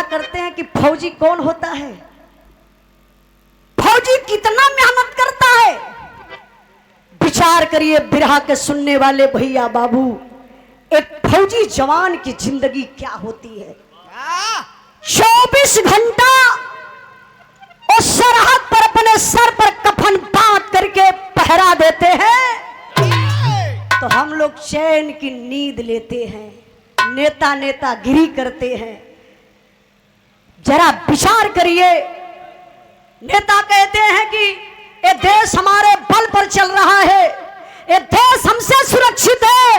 करते हैं कि फौजी कौन होता है, फौजी कितना मेहनत करता है। विचार करिए बिरहा के सुनने वाले भैया बाबू, एक फौजी जवान की जिंदगी क्या होती है। 24 घंटा उस सरहद पर अपने सर पर कफन बांध करके पहरा देते हैं, तो हम लोग चैन की नींद लेते हैं, नेता नेतागिरी करते हैं। जरा विचार करिए, नेता कहते हैं कि ये देश हमारे बल पर चल रहा है, ये देश हमसे सुरक्षित है,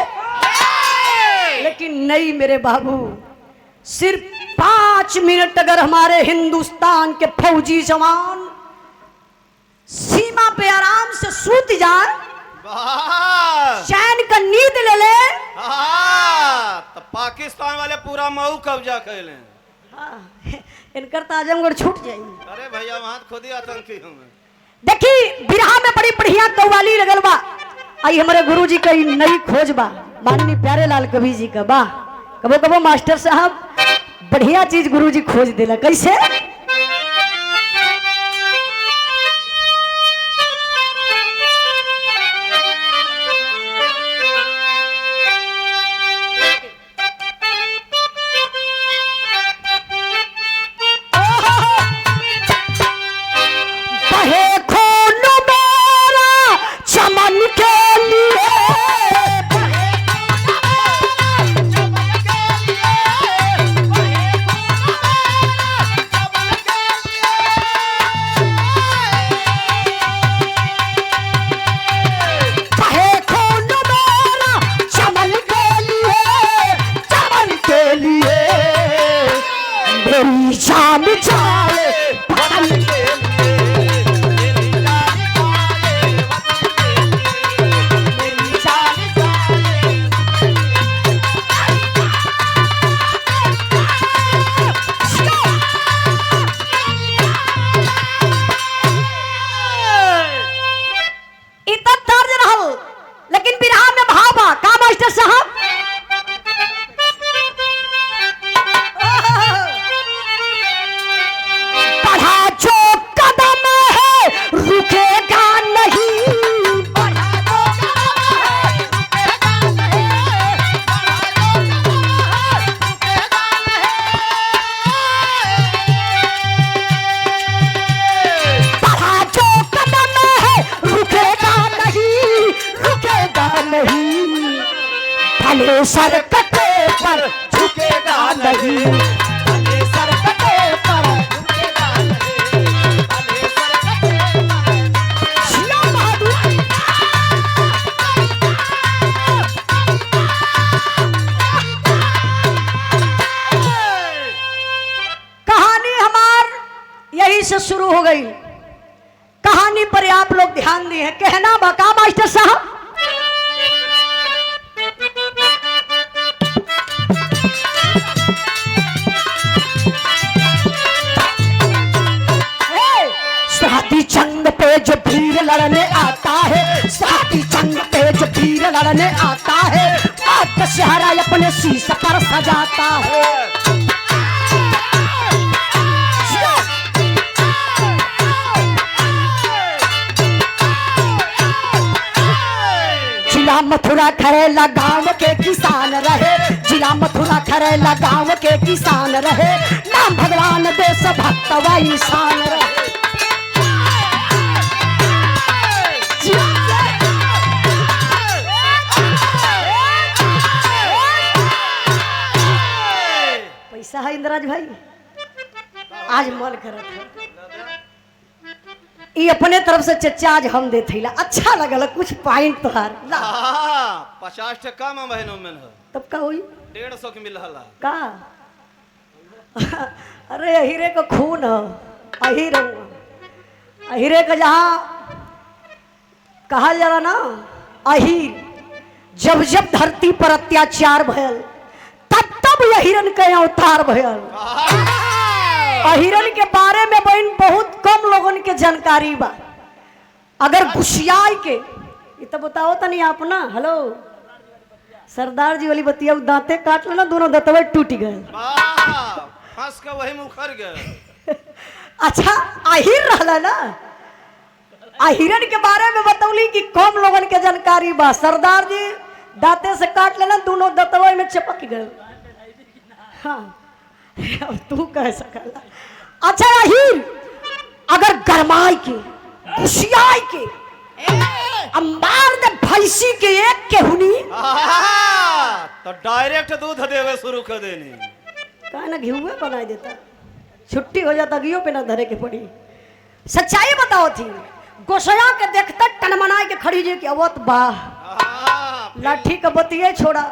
लेकिन नहीं मेरे बाबू, सिर्फ 5 मिनट अगर हमारे हिंदुस्तान के फौजी जवान सीमा पे आराम से सूत जाए, चैन का नींद ले ले, तो पाकिस्तान वाले पूरा मऊ कब्जा कर लें। इनकर तो आजमगढ़ छूट जाएगी। अरे भैया वहां खुद ही आतंकी हूँ। देखी बिरहा में बड़ी बढ़िया कव्वाली लगल बा। आई हमारे गुरु जी का नई खोज बा, माननीय प्यारे लाल कवि जी का बा। कबो कबो मास्टर साहब बढ़िया चीज गुरु जी खोज देला। कैसे? सर कटे पर झुकेगा नहीं, सर कटे पर झुकेगा नहीं, सर कटे पर। शिया बहादुर कहानी हमार यही से शुरू हो गई। कहानी पर आप लोग ध्यान दिए, कहना बका मास्टर साहब। जंग पे जो वीर लड़ने आता है, साथी जंग पे जो वीर लड़ने आता है, आपका चेहरा अपने शीश पर सजाता है। जिला मथुरा खरेला गांव के किसान रहे, जिला मथुरा खरेला गांव के किसान रहे, नाम भगवान देश भक्त व इंसान रहे। पैसा है इंद्राज भाई, आज मन करत है ये अपने तरफ से चच्चा आज हम देते ला। अच्छा लगल कुछ पॉइंट तोहार 50 टका में महीनों में तब का हुई 150 के मिल रहा का। अरे अहिरे का खून है, अहिर अहिरे का जहाँ कहा जाला ना, अहिर जब जब धरती पर अत्याचार भयल तब तब अहिरन के अवतार भयल। अहिरन के बारे में बहन बहुत कम लोगन के जानकारी बा। अगर घुसियाई के ये तो बताओ तो नहीं आप ना। हेलो सरदार जी वाली बतिया दांते काट लो ना, दोनों दंतवे टूट गए। हंस के वही मुखर गए। अच्छा आहिर रहला ना, आहिरन के बारे में बतौली कि कम लोगन के जानकारी बा। सरदार जी दांते से काट लेना, दोनों दंतवा में चिपक गए। हाँ अब तू कह सकला। अच्छा आहिर अगर गरमाई के घुसियाई के अब मार दे भैंसी के एक के हुनी तो डायरेक्ट दूध देवे शुरू कर देनी। का ना घिउए बना देता, छुट्टी हो जाता, घियो पे ना धरे के पड़ी। सच्चाई बताओ थी, गोसया के देखते टनमनाई के खड़ी जे कि अवत वाह लाठी का बतिये छोड़ा,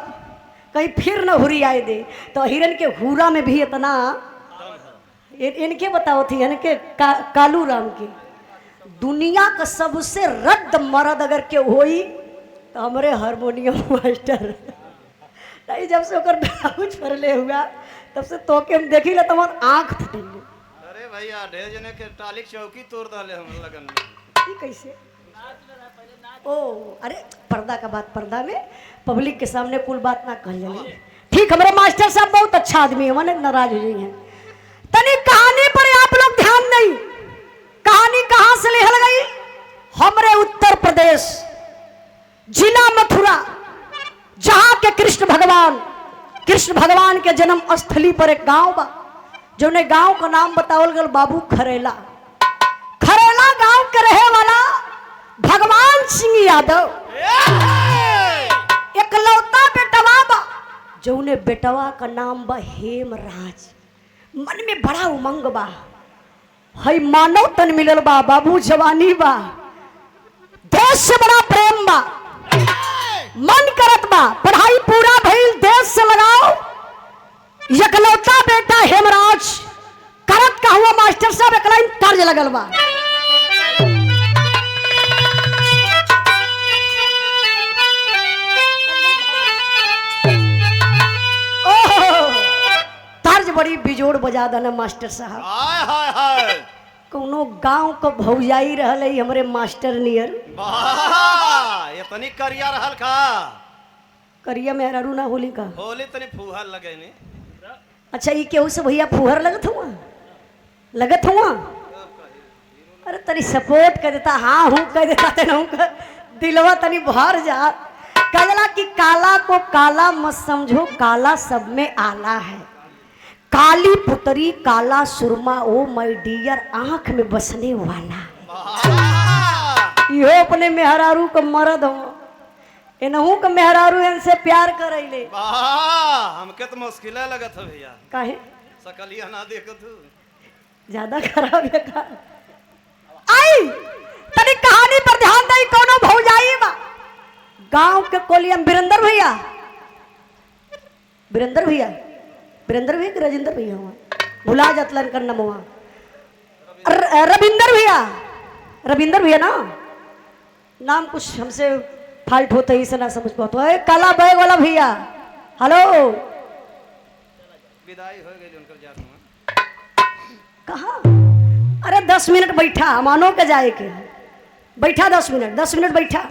कहीं फिर न हुरी आए दे। तो हिरन के हुरा में भी इतना इनके बताओ थी, इनके कालू राम के दुनिया का सबसे रद्द मर्द अगर के होई तो हमारे हारमोनियम मास्टर नहीं। जब से ओकर ब्लाउज फरले हुआ तब से तो के हम देखी ले तमन आंख फूटल। अरे भैया ढेर जने के टालिक चौकी तोड़ डाले हम लगन में। ये कैसे? ओ अरे पर्दा का बात, पर्दा में पब्लिक के सामने कुल बात ना कह जाए। ठीक, हमारे मास्टर साहब बहुत अच्छा आदमी है, मैंने नाराज हो गई है। तनी कहानी पर आप लोग ध्यान नहीं, कहानी कहां से लिखल गई? हमारे उत्तर प्रदेश जिला मथुरा, जहां के कृष्ण भगवान के जन्म स्थली पर एक गांव बा, जो ने गांव का नाम बतावल गल बाबू खरेला। खरेला गांव के रहे वाला भगवान सिंह यादव एकलौता बेटवा बा, जो ने बेटवा का नाम बा हेमराज। मन में बड़ा उमंग बा, हई मानव तन मिलल बा, बाबू जवानी बा, देश से बड़ा प्रेम बा, मन करत बा पढ़ाई पूरा भइल देश से लगाओ। एकलौता बेटा हेमराज करत का हुआ मास्टर साहब एक लाइन तर्ज लगल बा। तर्ज बड़ी बिजोड़ बजा देना मास्टर साहब। हाय हाय हाय कोनो गांव को भौजाई रहल है हमरे मास्टर नियर। वाह ये तनी करिया रहल का करिया में हरू ना होली का होली तनी फुहर लगे नी। अच्छा ये केहू से भैया फुहर लगत हुआ? अरे तनी सपोर्ट कर देता, हाँ हूँ कह देता तेनहू का दिलवा तनी भर जा। कहला कि काला को काला मत समझो, काला सब में आला है। काली पुतरी काला सुरमा ओ माय डियर आंख में बसने वाला है। यो अपने मेहरारू का मरद हो, एनहू का मेहरारू इनसे प्यार करैले। हमके तो मुश्किल लगत है भैया। काहे? सकलिया ना देखत हूँ ज्यादा खराब है का? आई तनी कहानी पर ध्यान दई, कोनो भौजाई बा गांव के कोलियम वीरेंद्र भैया कि राजेंद्र भैया हुआ भुला जातलन कर नमवा। रविंदर भैया ना नाम कुछ हमसे फाल्ट होता है, इसे ना समझ पाता है। काला बैग वाला भैया हेलो विदाई हो गई उनकर जात में। कहा? अरे 10 मिनट बैठा, मानो के जाए के बैठा 10 मिनट बैठा।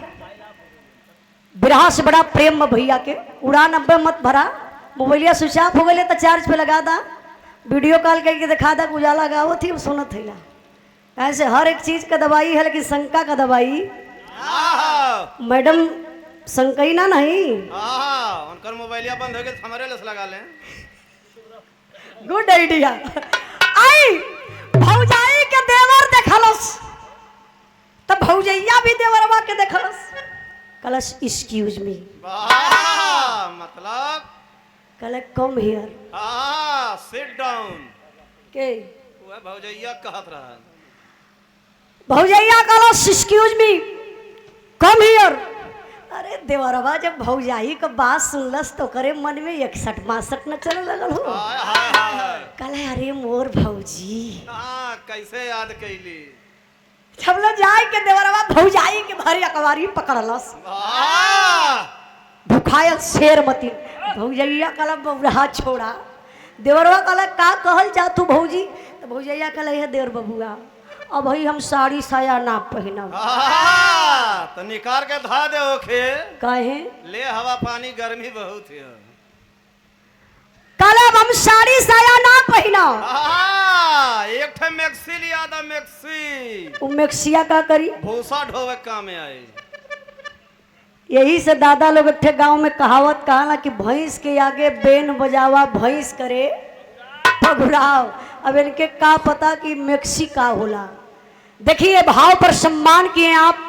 बिरहा से बड़ा प्रेम भैया के, उड़ान अब्बे मत भरा। मोबाइलिया स्विच ऑफ हो गए तो चार्ज पे लगा दा, वीडियो कॉल करके दिखा दा, उजाला गाओ थी सुनत है। ऐसे हर एक चीज का दवाई है, लेकिन शंका का दवाई मैडम शंकई ना नहीं। उनकर मोबाइलिया बंद हो गए हमारे लस लगा लें। Good idea. आई भौजाई के देवर देखलस तो भौजैया भी देवरवा के देखलस, कलस एक्सक्यूज मी, मतलब कल कम हियर, सिट डाउन के वह भौजैया कहत रहा। भौजैया कलस एक्सक्यूज मी कम हियर। अरे देवरवा जब भौजाई का बात सुनलस तो करे मन में 61-62 न चले लगल हो। कल अरे मोर भौजी कैसे याद कैली। छबला जाए के देवरवा भौजाई के भरी अकवारी पकड़लस, भुखायल शेर मती। भौजैया कल बबुरा छोड़ा, देवरवा कल का कहल जा तू भौजी? तो भौजैया कल है देवर बबुआ अब भाई हम साड़ी साया ना पहनब। तो निकाल के धा दे। ओखे काहे? ले हवा पानी गर्मी बहुत है। कलब हम साड़ी साया ना पहना। एक ठे मैक्सी लिया था, मैक्सी। वो मैक्सिया का करी, भूसा ढोवे काम में आए। यही से दादा लोग थे गांव में कहावत कहा ना कि भैंस के आगे बेन बजावा भैंस करे पगुराव। अब इनके का पता कि मैक्सी का होला। देखिए भाव पर सम्मान किए आप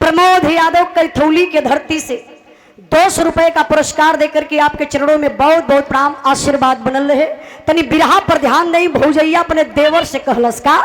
प्रमोद यादव कैथौली के धरती से 200 रुपए का पुरस्कार देकर के आपके चरणों में बहुत बहुत प्रणाम आशीर्वाद बनल रहे। तनी बिरहा पर ध्यान नहीं भौजैया अपने देवर से कहलस का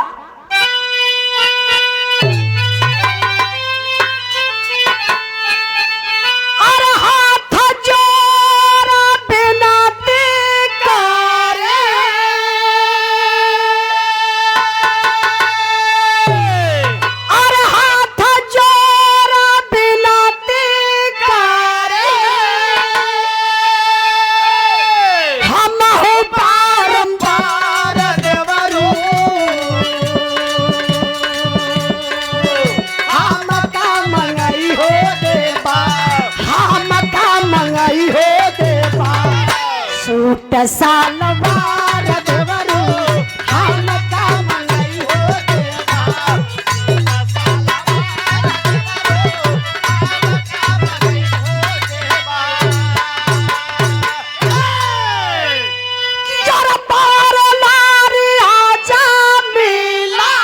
सालवार देवरू हम का मंगई हो देवा। यार पार लारी आजा मिला,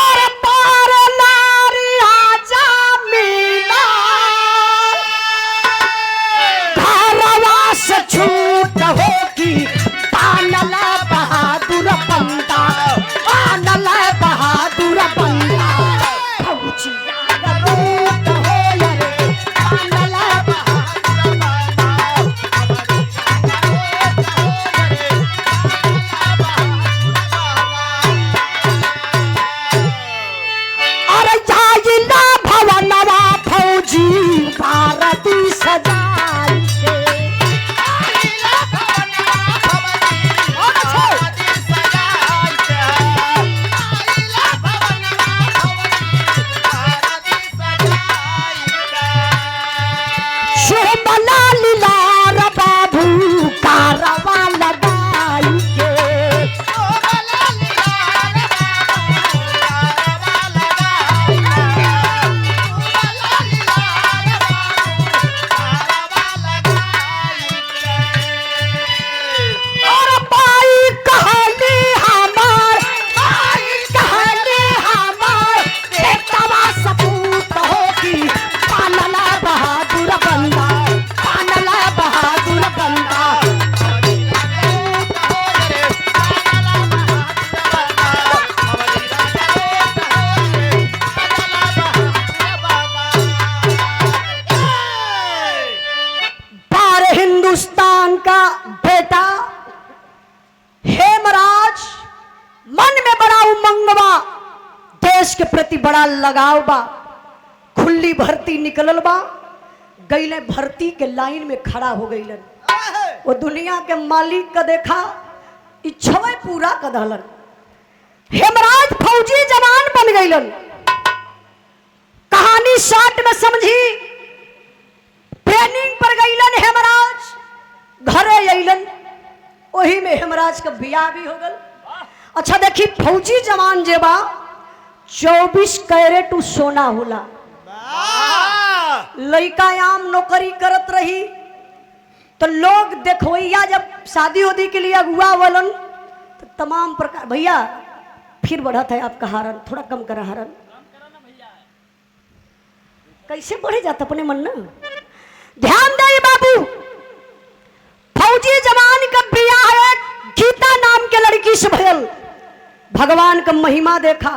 अरे पार लारी आजा मिला, छूट हो की पानला बहादुर बंदा, पानला बहादुर बंदा, फौजिया रूट हो रे पानला बहादुर बंदा। अरे जाइला भवनवा फौजी भारती सजाई के, हिंदुस्तान का बेटा हेमराज मन में बड़ा उमंग बा, देश के प्रति बड़ा लगाव बा, खुली भर्ती निकलल बा, गईले भर्ती के लाइन में खड़ा हो गईलन। वो दुनिया के मालिक का देखा इच्छा पूरा कर दहलन। हेमराज फौजी जवान बन गईलन। कहानी शॉर्ट में समझी, ट्रेनिंग पर गईलन हेमराज, घरे अइलन, वही में हेमराज का बियाह भी हो गल। अच्छा देखी फौजी जवान जेबा 24 कैरेट सोना होला। लड़का आम नौकरी करत रही तो लोग देखोइया जब शादी उदी के लिए अगुआ वलन तो तमाम प्रकार, भैया फिर बढ़त है आपका हारन, थोड़ा कम करा हारन, कैसे बढ़े जाता अपने मन ना। ध्यान दे बाबू, फौजी जवान का बियाह है गीता नाम के लड़की से भयल। भगवान का महिमा देखा,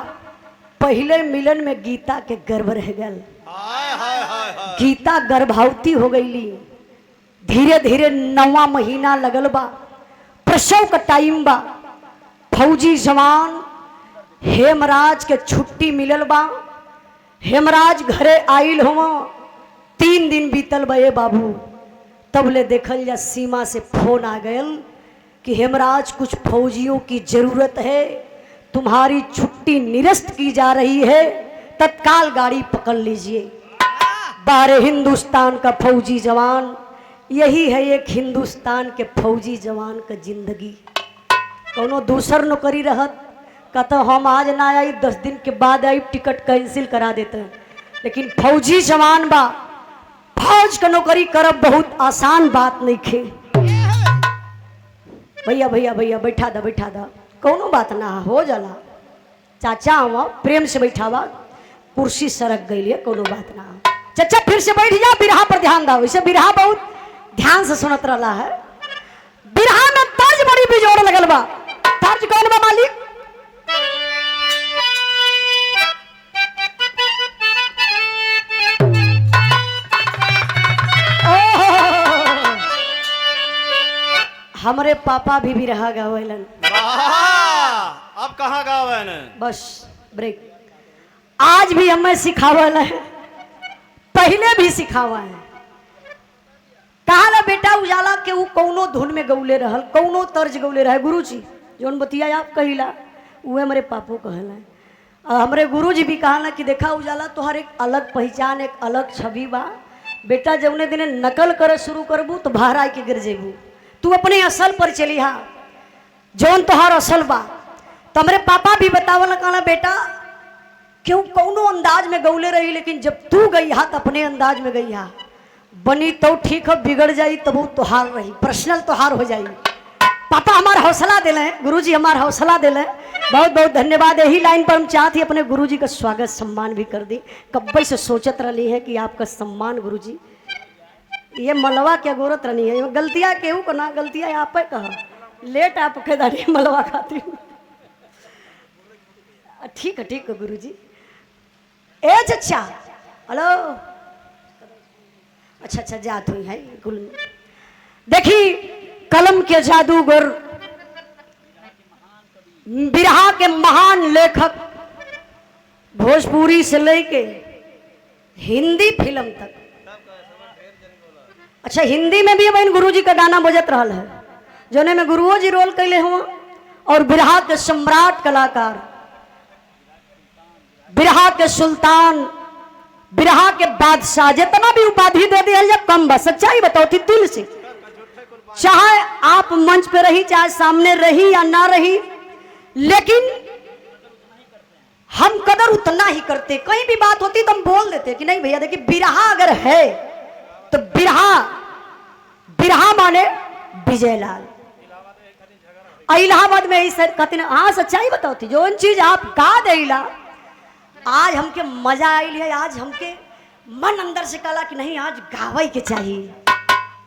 पहले मिलन में गीता के गर्भ रह गल, गीता गर्भवती हो गईली। धीरे धीरे 9वां महीना लगल बा, प्रसव का टाइम बा। फौजी जवान हेमराज के छुट्टी मिलल बा, हेमराज घरे आइल हो। 3 दिन बीतल बे बाबू, तब ले देखल जा सीमा से फोन आ गयल कि हेमराज कुछ फौजियों की जरूरत है, तुम्हारी छुट्टी निरस्त की जा रही है, तत्काल गाड़ी पकड़ लीजिए। बारे हिंदुस्तान का फौजी जवान, यही है एक हिंदुस्तान के फौजी जवान का जिंदगी। कोनो दूसर नौकरी रहत कहता हम आज ना आई, 10 दिन के बाद आई, टिकट कैंसिल करा देते हैं। लेकिन फौजी जवान बा, फौज का नौकरी करब बहुत आसान बात नहीं खे। भैया भैया भैया बैठा दा, कोनो बात ना हो जाला। चाचा हम प्रेम से बैठावा, कुर्सी सरक गई है, कोनो बात ना। चाचा फिर से बैठ जा, बिरहा पर ध्यान दो। इसे बिरहा बहुत ध्यान से सुनत रहा है। बिरहा में तर्ज बड़ी बिजोड़ लगल बा। तर्ज कौन बा मालिक? हमारे पापा भी बिरहा गावेलन। अब कहाँ गावे ने? बस ब्रेक। आज भी हमें सिखावल है, पहले भी सिखावा है। कहा बेटा उजाला के वो कौनो धुन में गौले रहल, कौनो तर्ज गौले रहे। गुरुजी जोन बतिया आप कहिला उहे हमारे पापो कहला। हमारे गुरुजी भी कहला कि देखा उजाला तोहर एक अलग पहचान, एक अलग छवि बा। बेटा जौने दिने नकल करे शुरू करबू तो बाहर आके के गिर जेबू। तू अपने असल पर चली हा, जौन तोहर असल बा। तो हमारे पापा भी बतावल, कहला बेटा क्यों कौनो अंदाज में गौले रही, लेकिन जब तू गई हा तो अपने अंदाज में गई हा। बनी तो ठीक है, बिगड़ जाई तब वो तोहार रही, पर्सनल तोहार हो जाई। पापा हमारा हौसला दिले, गुरुजी हमारा हौसला दिले। बहुत बहुत धन्यवाद। यही लाइन पर हम चाहते अपने गुरुजी का स्वागत सम्मान भी कर दी। कब्बे से सोचत रही है कि आपका सम्मान गुरुजी, ये मलवा क्या गोरत रही है। गलतियाँ केहू को ना, गलतियाँ आप कहा लेट आप दानी मलवा खाती। ठीक है गुरुजी। ए चचा हेलो, अच्छा जात हुई है कुल। देखी कलम के जादूगर, बिरहा के महान लेखक, भोजपुरी से लेके हिंदी फिल्म तक। अच्छा हिंदी में भी अब गुरुजी का गाना बजत रहा है, जोने में गुरुओं जी रोल कैले हुआ। और बिरहा के सम्राट कलाकार, बिरहा के सुल्तान, बिरहा के बादशाह, जितना भी उपाधि दे दिया जब कम बस। सच्चाई बताओ थी दिल से, चाहे आप मंच पे रही, चाहे सामने रही या ना रही, लेकिन हम कदर उतना ही करते। कहीं भी बात होती तो हम बोल देते कि नहीं भैया देखिए बिरहा अगर है तो बिरहा माने विजयलाल। इलाहाबाद में ही सर कहते हाँ सच्चाई बताओ थी, जो चीज आप गा देला आज हमके मजा आई है। आज हमके मन अंदर से कहला कि नहीं आज गावे के चाहिए।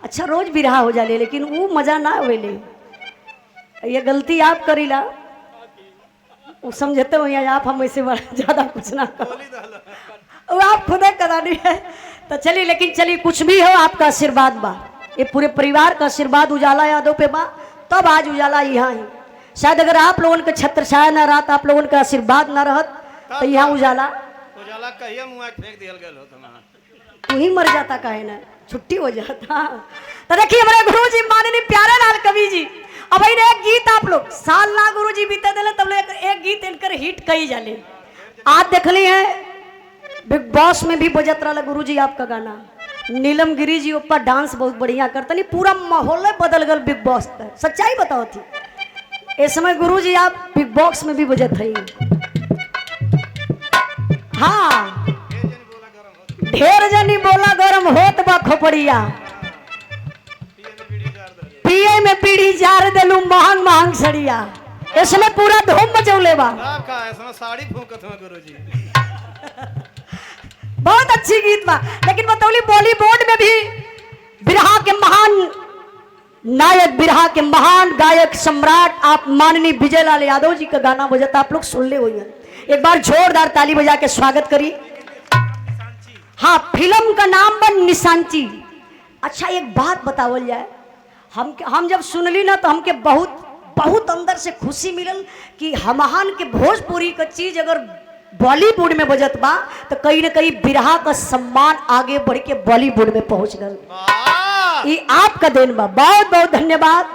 अच्छा रोज बिरहा हो जाले, लेकिन वो मजा ना होले। ये गलती आप करीला, वो समझते हो या आप हम ऐसे ज्यादा कुछ ना वो आप खुद करा नहीं है। तो चलिए, लेकिन चलिए कुछ भी हो आपका आशीर्वाद बा, ये पूरे परिवार का आशीर्वाद उजाला यादव पे बा, तब आज उजाला यहाँ ही। शायद अगर आप लोगों के छत्र छाया ना रहत, आप लोगों का आशीर्वाद ना रहत तो यहाँ उजाला कहिए मुँह फेंक दिया गया हो। तू ही मर जाता, काहे ना छुट्टी हो जाता। तो देखिए हमारे गुरु जी माननीय प्यारे लाल कवि जी, अब एक गीत आप लोग साल ना गुरु जी बीते दिले तब एक गीत इनकर हिट कई जाले। आज देख ली है बिग बॉस में भी बजत रहा गुरु जी आपका गाना। नीलम गिरी जी ऊपर डांस बहुत बढ़िया करता, नहीं पूरा माहौल बदल गल बिग बॉस का। सच्चाई बताओ थी इस समय गुरु जी आप बिग बॉक्स में भी बजत है। हाँ ढेर जनी बोला गरम होत बा खोपड़िया, पिए में पीढ़ी जार देलू महंग महंग सड़िया। इसमें पूरा धूम मचौले बा। साड़ी फूंकत हुआ गुरुजी। बहुत अच्छी गीत बा, लेकिन बतौली बॉलीवुड में भी बिरहा के महान नायक, बिरहा के महान गायक सम्राट आप माननीय विजयलाल यादव जी का गाना बजाता आप लोग सुन ले हुई है। एक बार जोरदार ताली बजा के स्वागत करी। हाँ फिल्म का नाम बन निशांची। अच्छा एक बात बतावल जाए, हम जब सुनली ना तो हमके बहुत बहुत अंदर से खुशी मिलल कि हमहान के भोजपुरी का चीज अगर बॉलीवुड में बजत बा तो कहीं ना कहीं बिरहा का सम्मान आगे बढ़ के बॉलीवुड में पहुंच गल। ये आपका देन बा, बहुत बहुत धन्यवाद।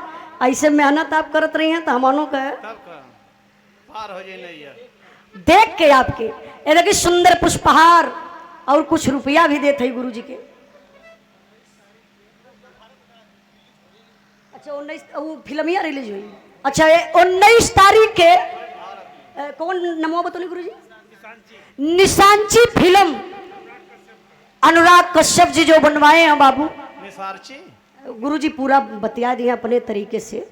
ऐसे मेहनत आप करत रही हैं तो हमनों का पार हो जाए नहीं है। देख के आपके ये देखिए सुंदर पुष्पहार और कुछ रुपया भी देते हैं गुरु जी के। अच्छा 19 वो फिल्मिया रिलीज हुई। अच्छा ये 19 तारीख के कौन नमो बतौली गुरु जी? निशांची फिल्म अनुराग कश्यप जी जो बनवाए हैं बाबू। निसारची गुरु जी पूरा बतिया दिए अपने तरीके से।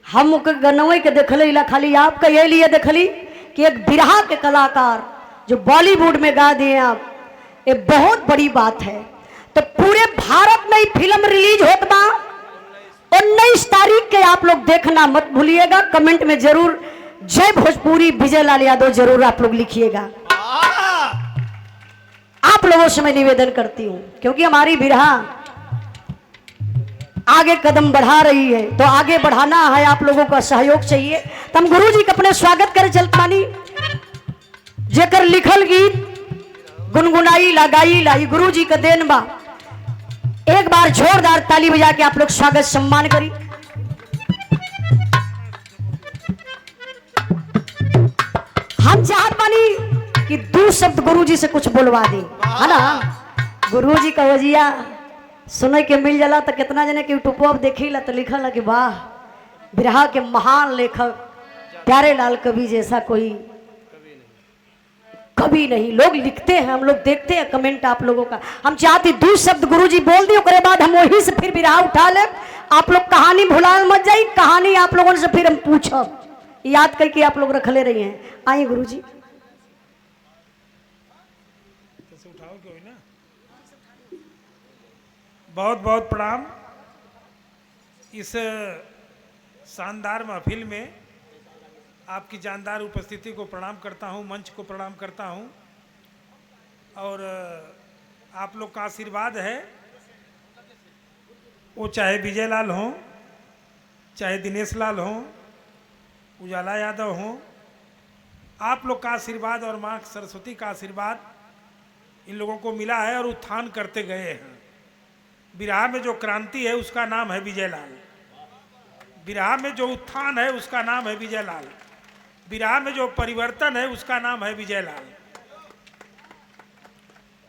हम गनवे के देखली ला खाली आपका ये लिए देखली कि एक बिरहा के कलाकार जो बॉलीवुड में गा दिए आप, ये बहुत बड़ी बात है। तो पूरे भारत में फिल्म रिलीज होत बा 19 तारीख के। आप लोग देखना मत भूलिएगा। कमेंट में जरूर जय भोजपुरी विजय लाल यादव जरूर आप लोग लिखिएगा। आप लोगों से मैं निवेदन करती हूं क्योंकि हमारी बिरहा आगे कदम बढ़ा रही है, तो आगे बढ़ाना है, आप लोगों का सहयोग चाहिए। तो हम गुरु जी का अपने स्वागत करे चलतानी। जेकर लिखल गीत गुनगुनाई लगाई लाई गुरु जी का देन बा। एक बार जोरदार ताली बजा के आप लोग स्वागत सम्मान करी। हम चाहत बानी कि 2 शब्द गुरु जी से कुछ बोलवा दे, है ना। गुरु जी का वजिया सुने के मिल जाला तो कितना जने के यूट्यूब पर देखी ला तो लिखल कि वाह बिरहा के महान लेखक प्यारे लाल कवि जैसा कोई कभी नहीं। लोग लिखते हैं, हम लोग देखते हैं कमेंट आप लोगों का। हम चाहते 2 शब्द गुरु जी बोल दिए, उसके बाद हम वही से फिर बिरहा उठा ले। आप लोग कहानी भुला मत जाई, कहानी आप लोगों से फिर हम पूछब, याद करके आप लोग रख ले रही हैं। आइए गुरु जी। बहुत बहुत प्रणाम। इस शानदार महफिल में आपकी जानदार उपस्थिति को प्रणाम करता हूं, मंच को प्रणाम करता हूं। और आप लोग का आशीर्वाद है, वो चाहे विजय लाल हों, चाहे दिनेश लाल हों, उजाला यादव हों, आप लोग का आशीर्वाद और माँ सरस्वती का आशीर्वाद इन लोगों को मिला है और उत्थान करते गए हैं। बिरहा में जो क्रांति है उसका नाम है विजय लाल। बिरहा में जो उत्थान है उसका नाम है विजय लाल। बिरहा में जो परिवर्तन है उसका नाम है विजय लाल।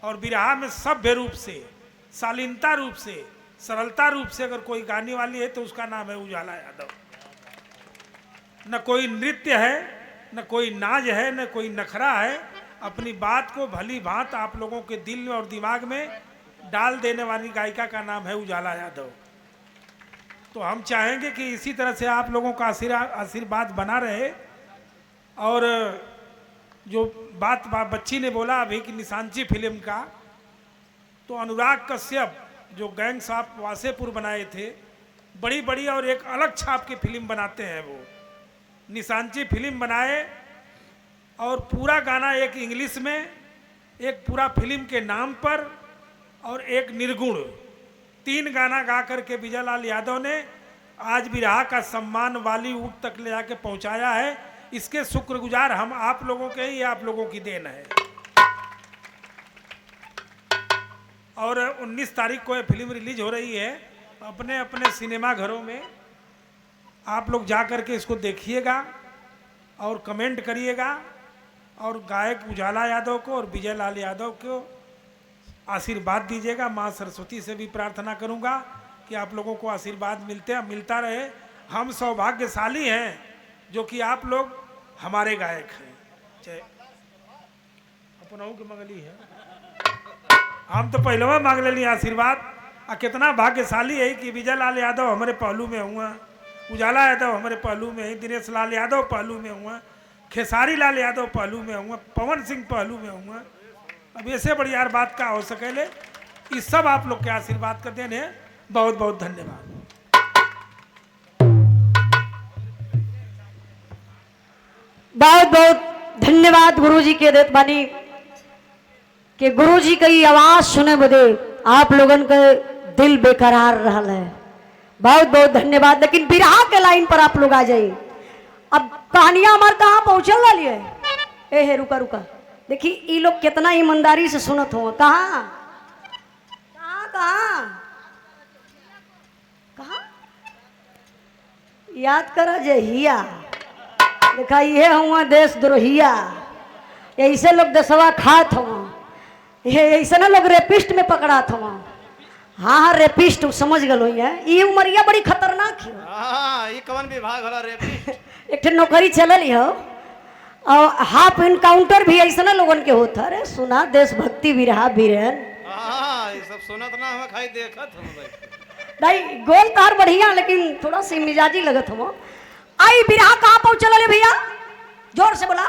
और बिरहा में सभ्य रूप से, शालीनता रूप से, सरलता रूप से अगर कोई गाने वाली है तो उसका नाम है उजाला यादव। न कोई नृत्य है, न कोई नाज है, न कोई नखरा है। अपनी बात को भली भांत आप लोगों के दिल और दिमाग में डाल देने वाली गायिका का नाम है उजाला यादव। तो हम चाहेंगे कि इसी तरह से आप लोगों का आशीर्वाद बना रहे। और जो बात बच्ची ने बोला अभी कि निशांची फिल्म का, तो अनुराग कश्यप जो गैंग्स ऑफ वासेपुर बनाए थे, बड़ी बड़ी और एक अलग छाप की फिल्म बनाते हैं। वो निशांची फिल्म बनाए और पूरा गाना एक इंग्लिश में, एक पूरा फिल्म के नाम पर और एक निर्गुण, 3 गाना गा करके विजय लाल यादव ने आज बिरहा का सम्मान बॉलीवुड तक ले जाके पहुंचाया है। इसके शुक्रगुजार हम आप लोगों के ही, आप लोगों की देन है। और 19 तारीख को ये फिल्म रिलीज हो रही है। अपने अपने सिनेमा घरों में आप लोग जा करके इसको देखिएगा और कमेंट करिएगा। और गायक उजाला यादव को और विजय लाल यादव को आशीर्वाद दीजिएगा। माँ सरस्वती से भी प्रार्थना करूंगा कि आप लोगों को आशीर्वाद मिलता रहे। हम सौभाग्यशाली हैं जो कि आप लोग हमारे गायक हैं। चाहे अपनाऊ के मंगली है, हम तो पहले मांग ले आशीर्वाद। कितना भाग्यशाली है कि विजय लाल यादव हमारे पहलू में हुआ, उजाला यादव हमारे पहलू में है, दिनेश लाल यादव पहलू में हुआ, खेसारी लाल यादव पहलू में हुआ, पवन सिंह पहलू में हुआ। अब ऐसे बड़ी यार बात का हो सकेले। इस सब आप लोग के आशीर्वाद का देन है। बहुत बहुत धन्यवाद। बहुत बहुत धन्यवाद गुरु जी के देत बानी कि गुरु जी की आवाज सुने बदे आप लोगन के दिल बेकरार रहा है। बहुत बहुत धन्यवाद। लेकिन बिरहा के लाइन पर आप लोग आ जाइए। अब कहानियां हमारे कहाँ पहुंचल वाली है। ए रुका रुका, देखिए ये लोग कितना ईमानदारी से सुनत हो। कहाँ कहाँ कहाँ कहाँ याद करा जहिया, देखा ये हुआ देशद्रोहिया, ऐसे लोग दसवा खात हो। ये ऐसा ना लोग रेपिस्ट में पकड़ा था वहाँ। हाँ हाँ रेपिस्ट समझ गलो है। ये उमरिया बड़ी खतरनाक है। हाँ ये कौन विभाग होला रेपिस्ट? एक ठे नौकरी चलल हो और हाफ इनकाउंटर भी ऐसा ना लोगन के होता। अरे सुना देशभक्ति बिरहा बीरन हाँ ये सब सुनत ना हमें खाई देखत हम भाई। नहीं गोल तार बढ़िया लेकिन थोड़ा सी मिजाजी लगत हो। आई बिरहा कहाँ पहुंचल है भैया? जोर से बोला।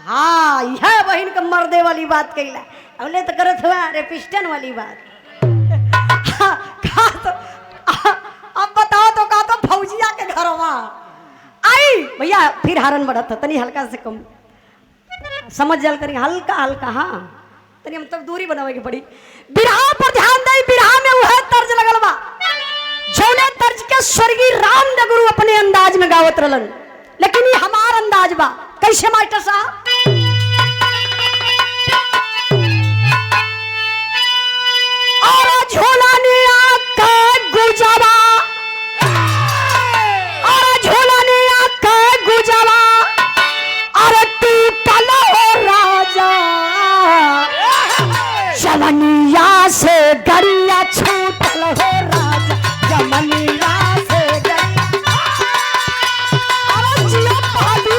हाँ यह बहन का मर्दे वाली बात कहला। अगले तो करत हुआ अरे पिस्टन वाली बात। हाँ, कहा तो अब बताओ तो कहा तो फौजिया के घर आई भैया फिर हारन बढ़ा था तनी हल्का से कम समझ जल करी हल्का हल्का। हाँ तनी हम तब दूरी बनावे की पड़ी। बिरहा पर ध्यान दे। बिरहा में वह तर्ज लगल बा जौने तर्ज के स्वर्गीय राम गुरु अपने अंदाज में गावत रहलन। लेकिन ये हमार अंदाज बा। कैसे मास्टर साहब? और झोला ने आका गुजरा और झोला ने आका गुजरा और तू पलो राजा जमनिया से गरिया छूटल हो राजा जमनिया से गरिया। अरे जियो बहादुर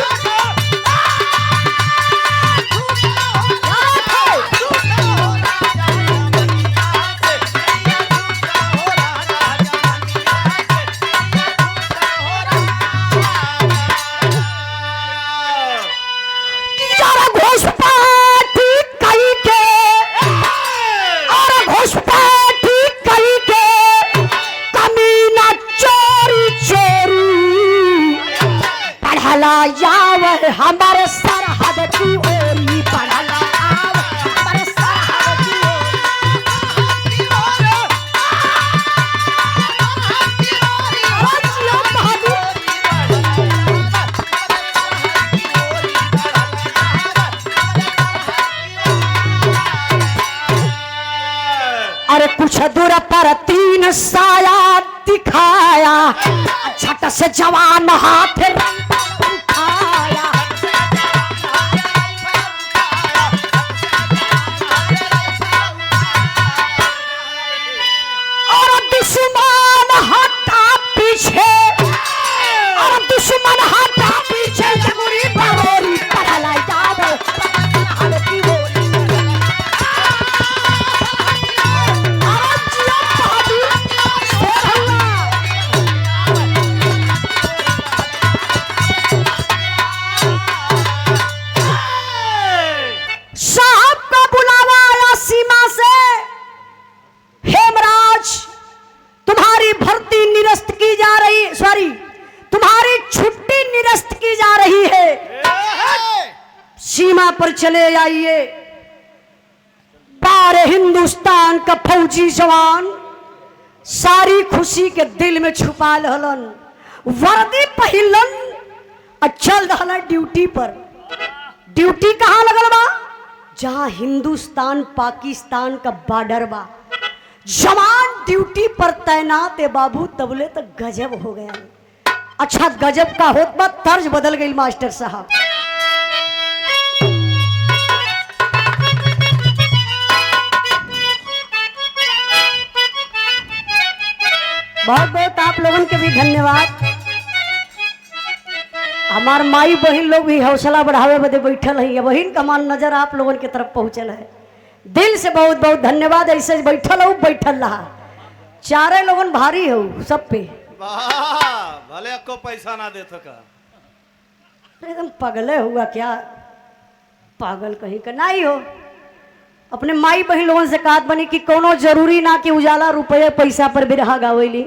हमारे सरहद की ओरी पढ़ला हमारे सरहद की ओरी। अरे कुछ दूर पर तीन साया दिखाया झट से जवान हाथ उठाया। और दुश्मन हटा पीछे और दुश्मन हटा पीछे जगुरी बरोरी पढ़ला याद हल्की बोली। साहब का बुलावा आया सीमा से। हेमराज तुम्हारी भर्ती निरस्त की जा रही, सॉरी तुम्हारी छुट्टी निरस्त की जा रही है। सीमा पर चले आइए। 12 हिंदुस्तान का फौजी जवान सारी खुशी के दिल में छुपा लहलन। वर्दी पहिलन और चल रहल ड्यूटी पर। ड्यूटी कहाँ लगल बा? जहां हिंदुस्तान पाकिस्तान का बॉर्डर बा। जवान ड्यूटी पर तैनात है बाबू। तबले तो गजब हो गया। अच्छा गजब का होत बा तर्ज बदल गई मास्टर साहब। बहुत बहुत आप लोगों के भी धन्यवाद। हमार माई बहन लोग भी हौसला बढ़ावे बदे बैठल है। बहन का मान नजर आप लोगों की तरफ पहुंचल है। दिल से बहुत बहुत धन्यवाद। ऐसे बैठल हो बैठल रहा। चारे लोगन भारी हो सब पे। वाह भले को पैसा ना दे का एकदम पगले हुआ क्या? पागल कहीं का नहीं हो। अपने माई बहन लोगों से कहा बनी कि कोनो जरूरी ना कि उजाला रुपये पैसा पर बिरहा गावेली।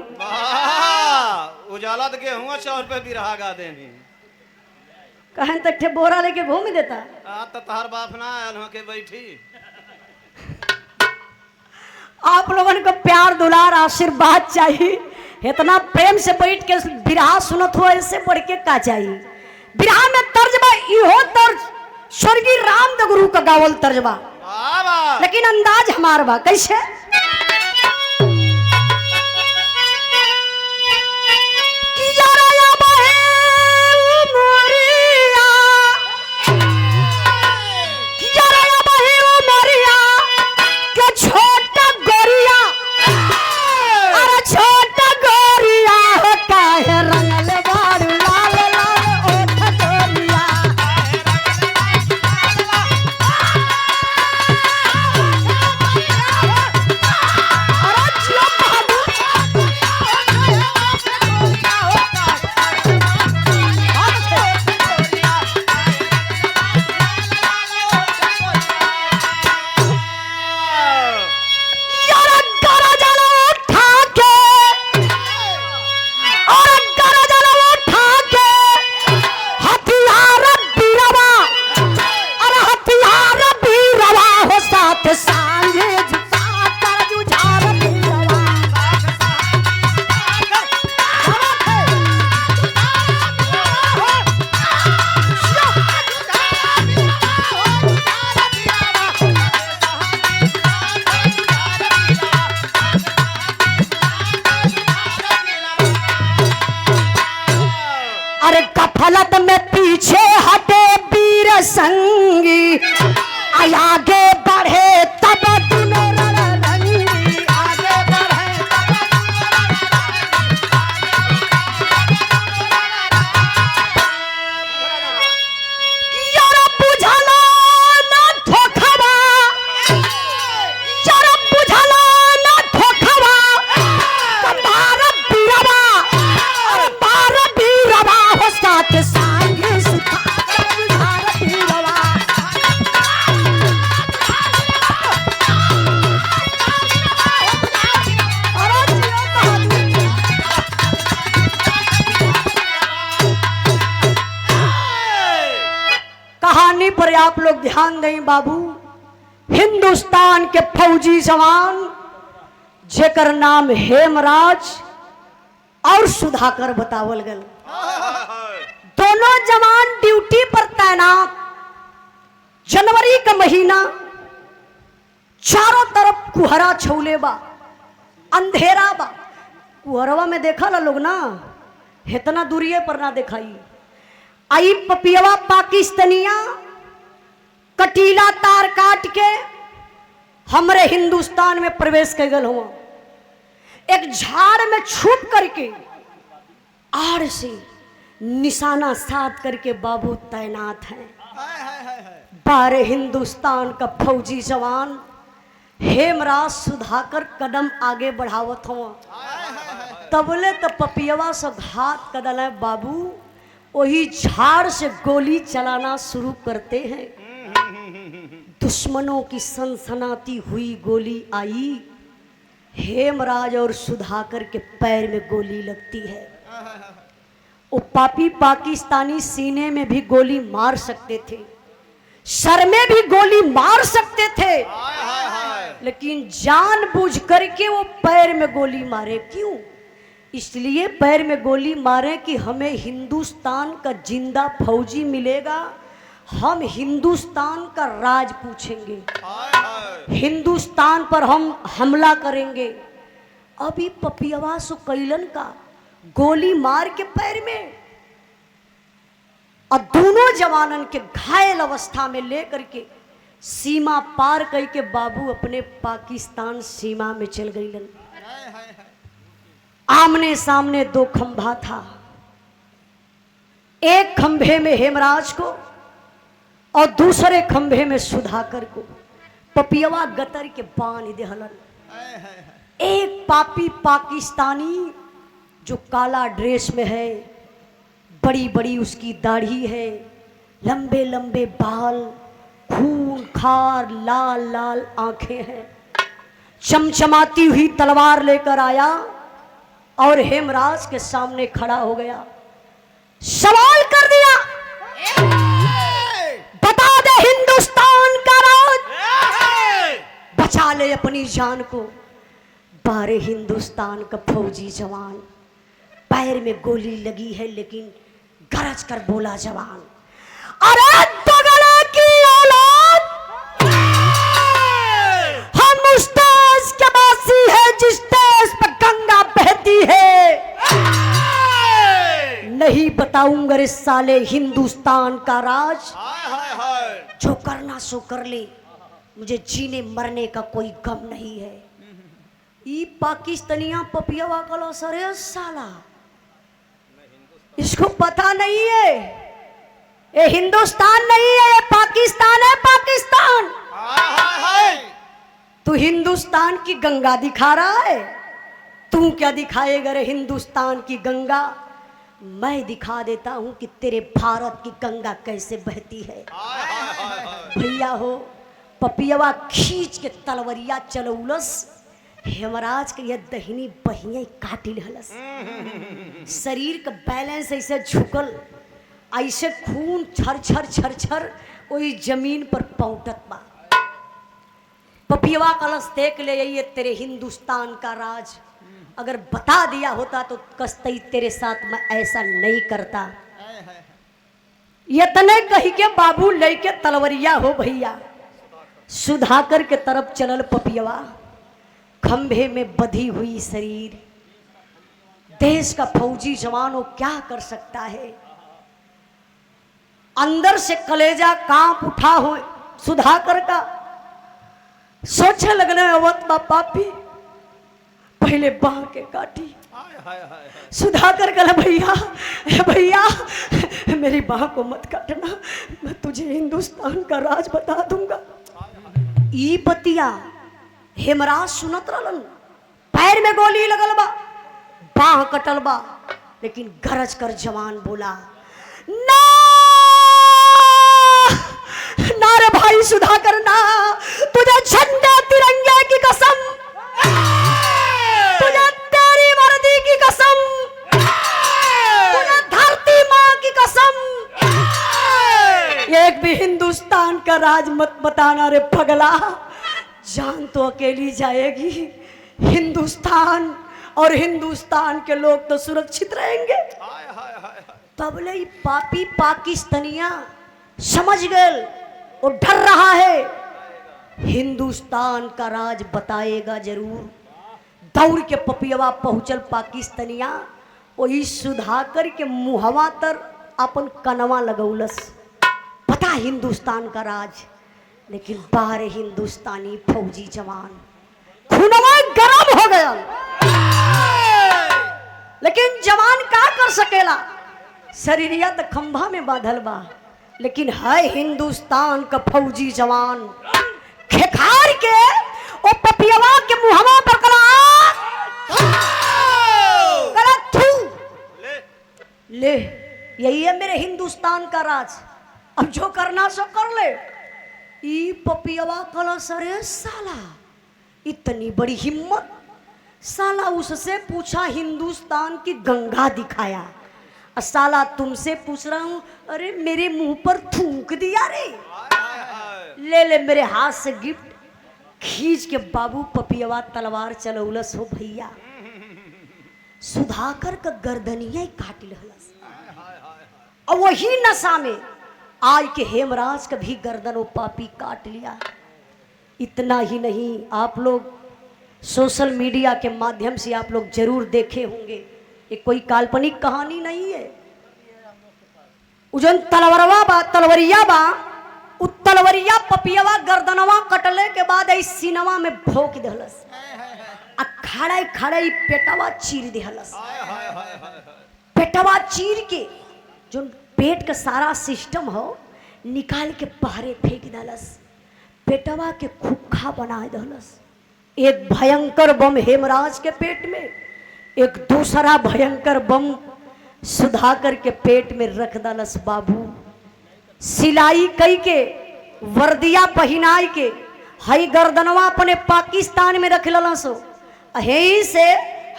उजाला तो गेहूं 100 रुपये बिरहा गा देनी। कहें तक ठे बोरा लेके घूम देता। तो तहार बाप ना आयल हो के बैठी। आप लोगों को प्यार दुलार आशीर्वाद चाहिए। इतना प्रेम से बैठ के बिरहा सुनत हो ऐसे बढ़ के का चाहिए? बिरहा में तर्जबा इहो तर्ज स्वर्गीय राम गुरु का गावल तर्जबा। लेकिन अंदाज हमार बा कैसे? कहानी पर आप लोग ध्यान दें बाबू। हिंदुस्तान के फौजी जवान जेकर नाम हेमराज और सुधाकर बतावल गल, दोनों जवान ड्यूटी पर तैनात। जनवरी का महीना, चारों तरफ कुहरा छौले बा, अंधेरा बा। कुहरवा में देखा ला लोग ना, इतना दूरिये पर ना दिखाई। आई पपियवा पाकिस्तानिया कटीला तार काट के हमरे हिंदुस्तान में प्रवेश कर गल हुआ। एक झाड़ में छुप करके आड़ से निशाना साध करके बाबू तैनात हैं। 12 हिंदुस्तान का फौजी जवान हेमराज सुधाकर कदम आगे बढ़ावत हुआ। तबले तो पपियवा से घात कदल है बाबू, वही झाड़ से गोली चलाना शुरू करते हैं। दुश्मनों की सनसनाती हुई गोली आई, हेमराज और सुधाकर के पैर में गोली लगती है। वो पापी पाकिस्तानी सीने में भी गोली मार सकते थे, सर में भी गोली मार सकते थे, लेकिन जानबूझ करके वो पैर में गोली मारे। क्यों? इसलिए पैर में गोली मारे कि हमें हिंदुस्तान का जिंदा फौजी मिलेगा, हम हिंदुस्तान का राज पूछेंगे, हिंदुस्तान पर हम हमला करेंगे। अभी पपियवा सु कैलन का गोली मार के पैर में, और दोनों जवानन के घायल अवस्था में लेकर के सीमा पार करके बाबू अपने पाकिस्तान सीमा में चल गईलन। आमने सामने 2 खंभा था, एक खंभे में हेमराज को और दूसरे खंभे में सुधाकर को पपियवा गतर के बांध देहलन। एक पापी पाकिस्तानी जो काला ड्रेस में है, बड़ी बड़ी उसकी दाढ़ी है, लंबे लंबे बाल, खून खार लाल लाल आंखें हैं, चमचमाती हुई तलवार लेकर आया और हेमराज के सामने खड़ा हो गया। सवाल कर दिया, बता दे हिंदुस्तान का राज, बचा ले अपनी जान को। 12 हिंदुस्तान का फौजी जवान, पैर में गोली लगी है लेकिन गरज कर बोला जवान, अरे दोगले की औलाद, हम उस देश के वासी है जिस देश पर गंगा बहती है। नहीं बताऊंगा रे साले हिंदुस्तान का राज, जो करना सो कर ले, मुझे जीने मरने का कोई गम नहीं है। ई पाकिस्तानिया पपियावा कलो सरे साला, इसको पता नहीं है ये हिंदुस्तान नहीं है, ये पाकिस्तान है। पाकिस्तान तू हिंदुस्तान की गंगा दिखा रहा है, तू क्या दिखाएगा रे हिंदुस्तान की गंगा? मैं दिखा देता हूं कि तेरे भारत की गंगा कैसे बहती है। भैया हो, पपियवा खींच के तलवरिया चलौलस, हेमराज के यह दहिनी बहिया काटी लहलस। शरीर का बैलेंस ऐसे झुकल, ऐसे खून छर छर छर छर वही जमीन पर पौटत बा। पपियवा कलश देख ले, ये तेरे हिंदुस्तान का राज, अगर बता दिया होता तो कस्तई तेरे साथ मैं ऐसा नहीं करता। ये तने कही के बाबू लेके तलवरिया हो भैया सुधाकर के तरफ चलल पपियवा, खंभे में बधी हुई शरीर। देश का फौजी जवान वो क्या कर सकता है? अंदर से कलेजा कांप उठा हो सुधाकर का। सोचे लगने अवत बा पापी, पहले बाह के काटी। सुधाकर कहला भैया भैया मेरी बाह को मत काटना, मैं तुझे हिंदुस्तान का राज बता दूंगा। ई बतिया हेमराज सुनत रहलन, पैर में गोली लगल बा, बाह कटल बा, लेकिन गरज कर जवान बोला, ना ना रे भाई सुधाकर ना, तुझे झंडे तिरंगे की कसम, तुझे तेरी वर्दी की कसम, तुझे धरती माँ की कसम, ये एक भी हिंदुस्तान का राज मत बताना रे पगला, जान तो अकेली जाएगी। हिंदुस्तान और हिंदुस्तान के लोग तो सुरक्षित रहेंगे। हाय हाय हाय हाय। तबले ही पापी पाकिस्तानिया समझ गए और डर रहा है, हिंदुस्तान का राज बताएगा जरूर। दौड़ के पपियवा पहुंचल पाकिस्तानिया, वही सुधाकर के मुहवा तर अपन कनवा लगौलस, पता हिंदुस्तान का राज। लेकिन बाहर हिंदुस्तानी फौजी जवान खूनवा गरम हो गया। लेकिन जवान का कर सकेला, शरीरिया तो खंभा में बांधल बा, लेकिन है हिंदुस्तान का फौजी जवान खेखार के ओ पपियवा के मुहवा पर कला थू ले। यही है मेरे हिंदुस्तान का राज, अब जो करना सो कर ले। ई पपियवा कला सरे साला, इतनी बड़ी हिम्मत। साला उससे पूछा हिंदुस्तान की गंगा दिखाया, साला तुमसे पूछ रहा हूं, अरे मेरे मुंह पर थूक दिया रे। ले ले मेरे हाथ से गिफ्ट। खींच के बाबू पपियवा तलवार चलौलस हो भैया, सुधाकर का गर्दनिया ही काट लहलस। और वही नशा में आज के हेमराज का भी गर्दन वो पापी काट लिया। इतना ही नहीं, आप लोग सोशल मीडिया के माध्यम से आप लोग जरूर देखे होंगे, ये कोई काल्पनिक कहानी नहीं है। उजन तलवरिया बा उ तलवरिया पपियवा गर्दनवा कटले के बाद आई सीनवा में भोंक दहलस, आ खड़े खड़े पेटवा चीर दहलस। पेटवा चीर के जो पेट का सारा सिस्टम हो निकाल के पहरे फेंक दहलस, पेटवा के खुखा बना दहलस। एक भयंकर बम हेमराज के पेट में, एक दूसरा भयंकर बम सुधाकर के पेट में रख दलस। बाबू सिलाई कई के वर्दिया पहनाई के हई गर्दनवा अपने पाकिस्तान में रख ललस, यही से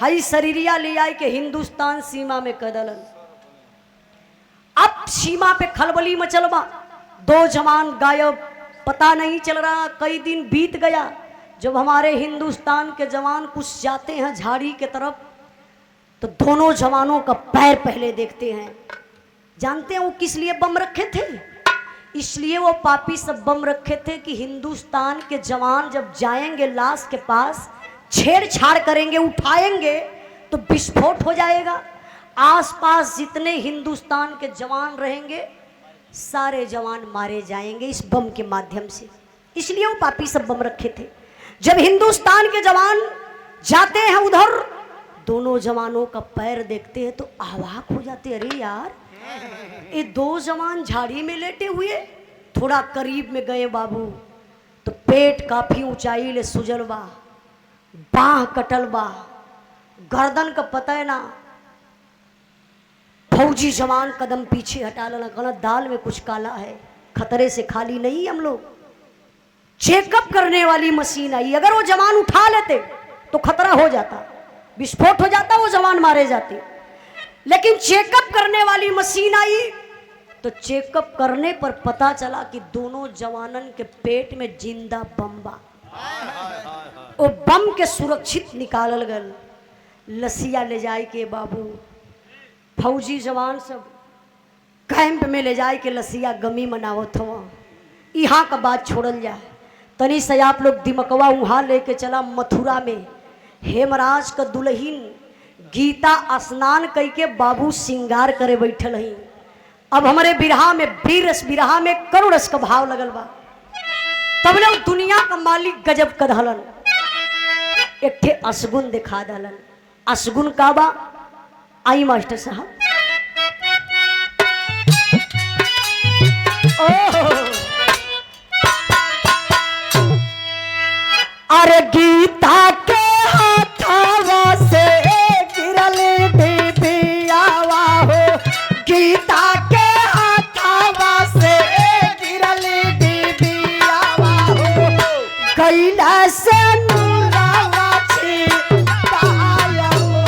हई शरीरिया ले आई के हिंदुस्तान सीमा में कदलन। अब सीमा पे खलबली मचलबा, दो जवान गायब, पता नहीं चल रहा। कई दिन बीत गया, जब हमारे हिंदुस्तान के जवान कुछ जाते हैं झाड़ी के तरफ, तो दोनों जवानों का पैर पहले देखते हैं। जानते हैं वो किस लिए बम रखे थे? इसलिए वो पापी सब बम रखे थे कि हिंदुस्तान के जवान जब जाएंगे लाश के पास, छेड़छाड़ करेंगे, उठाएंगे तो विस्फोट हो जाएगा। आसपास जितने हिंदुस्तान के जवान रहेंगे सारे जवान मारे जाएंगे इस बम के माध्यम से। इसलिए वो पापी सब बम रखे थे। जब हिंदुस्तान के जवान जाते हैं उधर, दोनों जवानों का पैर देखते हैं तो अवाक हो जाते, अरे यार ये दो जवान झाड़ी में लेटे हुए। थोड़ा करीब में गए बाबू तो पेट काफी ऊंचाई ले सुजल बा, बाह कटल बा, गर्दन का पता है ना। फौजी जवान कदम पीछे हटा लेना, कहना दाल में कुछ काला है, खतरे से खाली नहीं हम लोग। चेकअप करने वाली मशीन आई, अगर वो जवान उठा लेते तो खतरा हो जाता, विस्फोट हो जाता, वो जवान मारे जाते। लेकिन चेकअप करने वाली मशीन आई तो चेकअप करने पर पता चला कि दोनों जवानन के पेट में जिंदा बम बा। वो बम के सुरक्षित निकालल गल। लसिया ले जाए के बाबू फौजी जवान सब कैंप में ले जाए के लसिया गमी मनावत हो। यहाँ का बात छोड़ल जाए, तनी से आप लोग दिमकवा वहाँ लेके चला मथुरा में। हेमराज का दुल्हीन गीता स्नान कई के बाबू श्रृंगार करे बैठल ही। अब हमारे बिरहा में वीर रस, बिरहा में करुण रस का भाव लगल बा। तब लोग दुनिया का मालिक गजब कदहलन, एक ठे असगुन दिखा दलन। असगुन का बा, आई मास्टर साहब। अरे गीता के हाथवा से गिरल डिबियावा हो, गीता के हाथवा से गिरल डिबियावा हो, कैला से नूरावा छिपाया हो।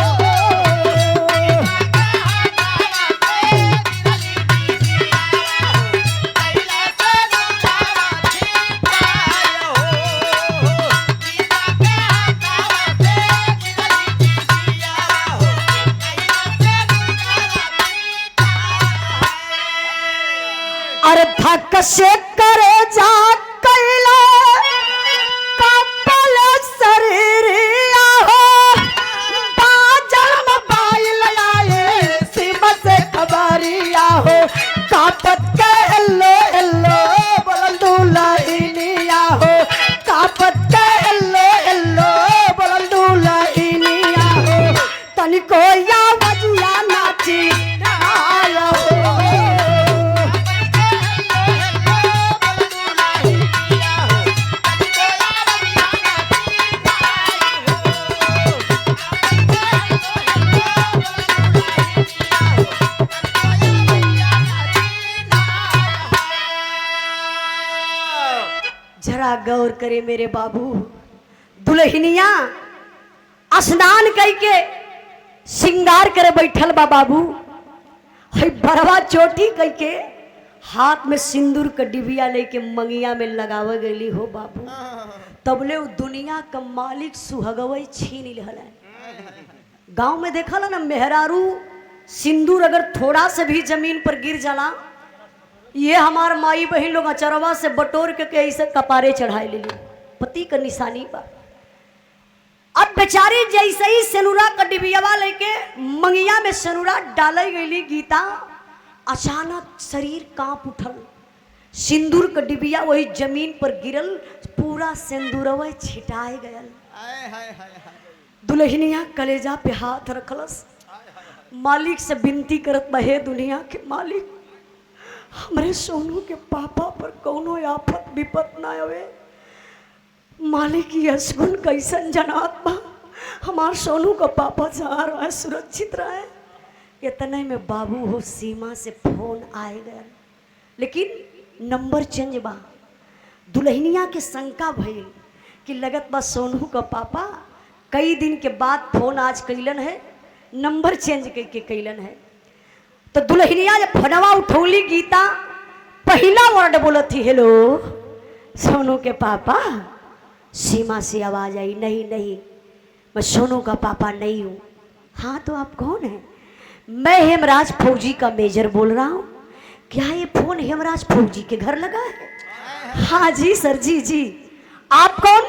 कैसे करे जा कैला कपल शरीरिया हो बाजल मोबाइल आए सीमा से खबरिया हो कापत के एल्लो एल्लो बोल दुल्हनिया हो कापत के एल्लो एल्लो बोल दुल्हनिया हो तनिको या बजिया नाची आया हो जरा गौर करे मेरे बाबू दुल्हनिया स्नान करके श्रृंगार करे बैठल बा बाबू हई बरवा चोटी करके हाथ में सिंदूर का डिबिया लेके मंगिया में लगावे गई हो बाबू तबले उ दुनिया का मालिक सुहगवई छीन लिहल गांव में देखल ना मेहरारू सिंदूर अगर थोड़ा से भी जमीन पर गिर जाला ये हमार माई बहन लोग अचरवा से बटोर के ऐसे कपारे चढ़ाए ले पति का निशानी बा। अब बेचारी जैसे ही सेनुरा का डिबियावा लेके मंगिया में सेनुरा डाले गई गीता अचानक शरीर कांप उठल सिंदूर का डिबिया वही जमीन पर गिरल पूरा सिंदूरवा छिटाए गयल। दुल्हनिया कलेजा पे हाथ रखलस मालिक से विनती करत बहे दुनिया के मालिक हमरे सोनू के पापा पर कौनो आफत विपत ना आवे मालिक यसगुन कैसन जनात बा हमार सोनू का पापा जहाँ रहे सुरक्षित रहे। इतने में बाबू हो सीमा से फोन आए गया लेकिन नंबर चेंज बा। दुल्हनिया के शंका भइल कि लगत बा सोनू का पापा कई दिन के बाद फोन आज कैलन है नंबर चेंज करके कैलन है। तो दुल्हनिया जब फोनवा उठौली गीता पहला वर्ड बोलत थी हेलो सोनू के पापा। सीमा से आवाज आई नहीं नहीं मैं सोनू का पापा नहीं हूँ। हाँ तो आप कौन हैं? मैं हेमराज फौजी का मेजर बोल रहा हूँ। क्या ये फोन हेमराज फौजी के घर लगा है? हाँ जी सर जी। आप कौन?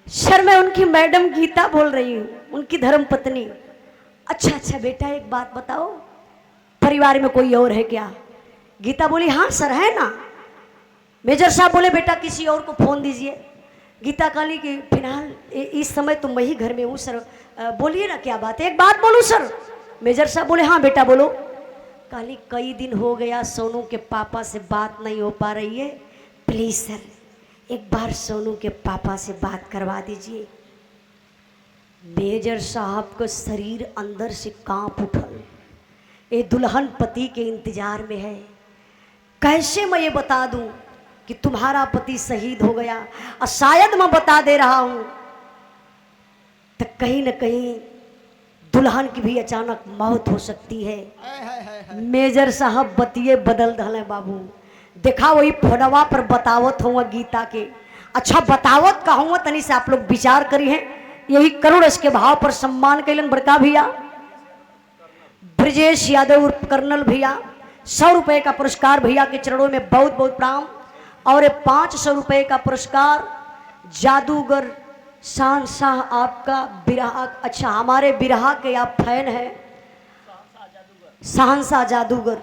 सर मैं उनकी मैडम गीता बोल रही हूँ उनकी धर्म पत्नी। अच्छा बेटा एक बात बताओ परिवार में कोई और है क्या? गीता बोली हाँ सर है ना। मेजर साहब बोले बेटा किसी और को फोन दीजिए। गीता कहली कि फिलहाल इस समय तो मैं ही घर में हूँ सर। बोलिए ना क्या बात है? एक बात बोलूँ सर? मेजर साहब बोले हाँ बेटा बोलो। कहली कई दिन हो गया सोनू के पापा से बात नहीं हो पा रही है प्लीज सर एक बार सोनू के पापा से बात करवा दीजिए। मेजर साहब का शरीर अंदर से कांप उठल। ये दुल्हन पति के इंतजार में है। कैसे मैं ये बता दूं कि तुम्हारा पति शहीद हो गया और शायद मैं बता दे रहा हूं तो कहीं न कहीं दुल्हन की भी अचानक मौत हो सकती है। मेजर साहब बतिये बदल दल बाबू। देखा वही फोनवा पर बतावत हुआ गीता के। अच्छा बतावत कहूँ तनी से आप लोग विचार करी हैं। यही करुण के भाव पर सम्मान कैलन बड़का भैया ब्रजेश यादव कर्नल भैया 100 रुपए का पुरस्कार भैया के चरणों में बहुत बहुत प्रणाम। और 500 रुपए का पुरस्कार जादूगर शहंशाह आपका बिरहा। अच्छा हमारे बिरहा के आप फैन हैं शहंशाह जादूगर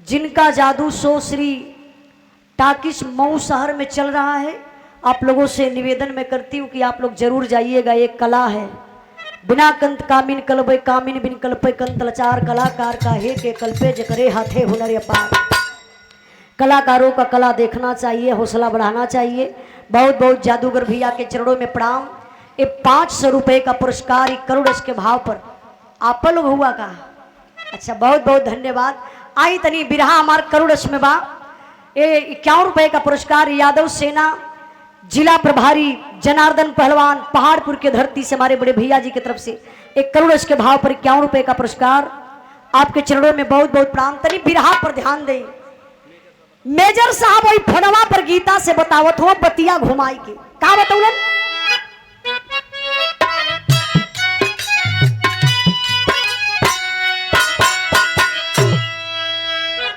जिनका जादू शो श्री टाकिस मऊ शहर में चल रहा है। आप लोगों से निवेदन मैं करती हूँ कि आप लोग जरूर जाइएगा। एक कला है बिना कंत कामिन कलबे कामिन बिन कल्पे कंत लचार कलाकार का हे के कल्पे जकरे हाथे हुनर अपार। कलाकारों का कला देखना चाहिए हौसला बढ़ाना चाहिए। बहुत बहुत जादूगर भैया के चरणों में प्रणाम। ये 500 रुपए का पुरस्कार 1 करोड़ के भाव पर आप लोग हुआ का। अच्छा बहुत बहुत धन्यवाद। आई तनी बिरहा हमार करोड़ में बा। ये 51 रुपए का पुरस्कार यादव सेना जिला प्रभारी जनार्दन पहलवान पहाड़पुर के धरती से हमारे बड़े भैया जी की तरफ से 1 करोड़ के भाव पर 51 रुपए का पुरस्कार आपके चरणों में बहुत बहुत प्रणाम। तनी बिरहा पर ध्यान दें। मेजर साहब वही फोनवा पर गीता से बतावत हो बतिया घुमाई के का बताऊलन।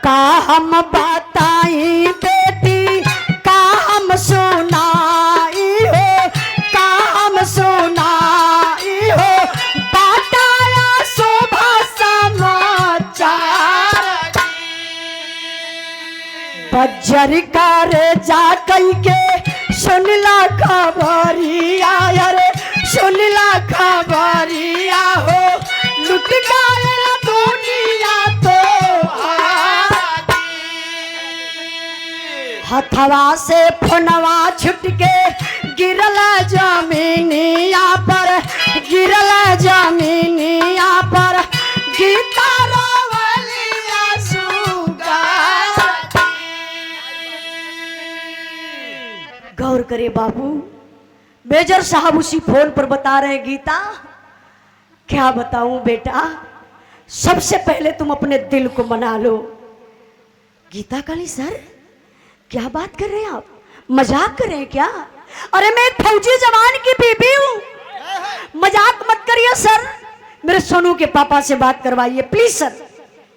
का हम बताई बेटी का हम सुनाई हो, का हम सुनाई हो, बताया शोभा समाचार। बज्जर करे जा कई के सुनला खबरिया, अरे सुनला खबरिया हो, लुट गए दुनिया तो हथवा से फोनवा छुट के गिरल जमीनिया पर, गिरल जमीनिया पर, गीता रोवलिया सुगा। गौर करे बाबू, मेजर साहब उसी फोन पर बता रहे गीता, क्या बताऊं बेटा, सबसे पहले तुम अपने दिल को मना लो। गीता काली सर क्या बात कर रहे हैं आप, मजाक कर रहे हैं क्या? अरे मैं एक फौजी जवान की बीबी हूं, मजाक मत करिए सर, मेरे सोनू के पापा से बात करवाइए प्लीज सर।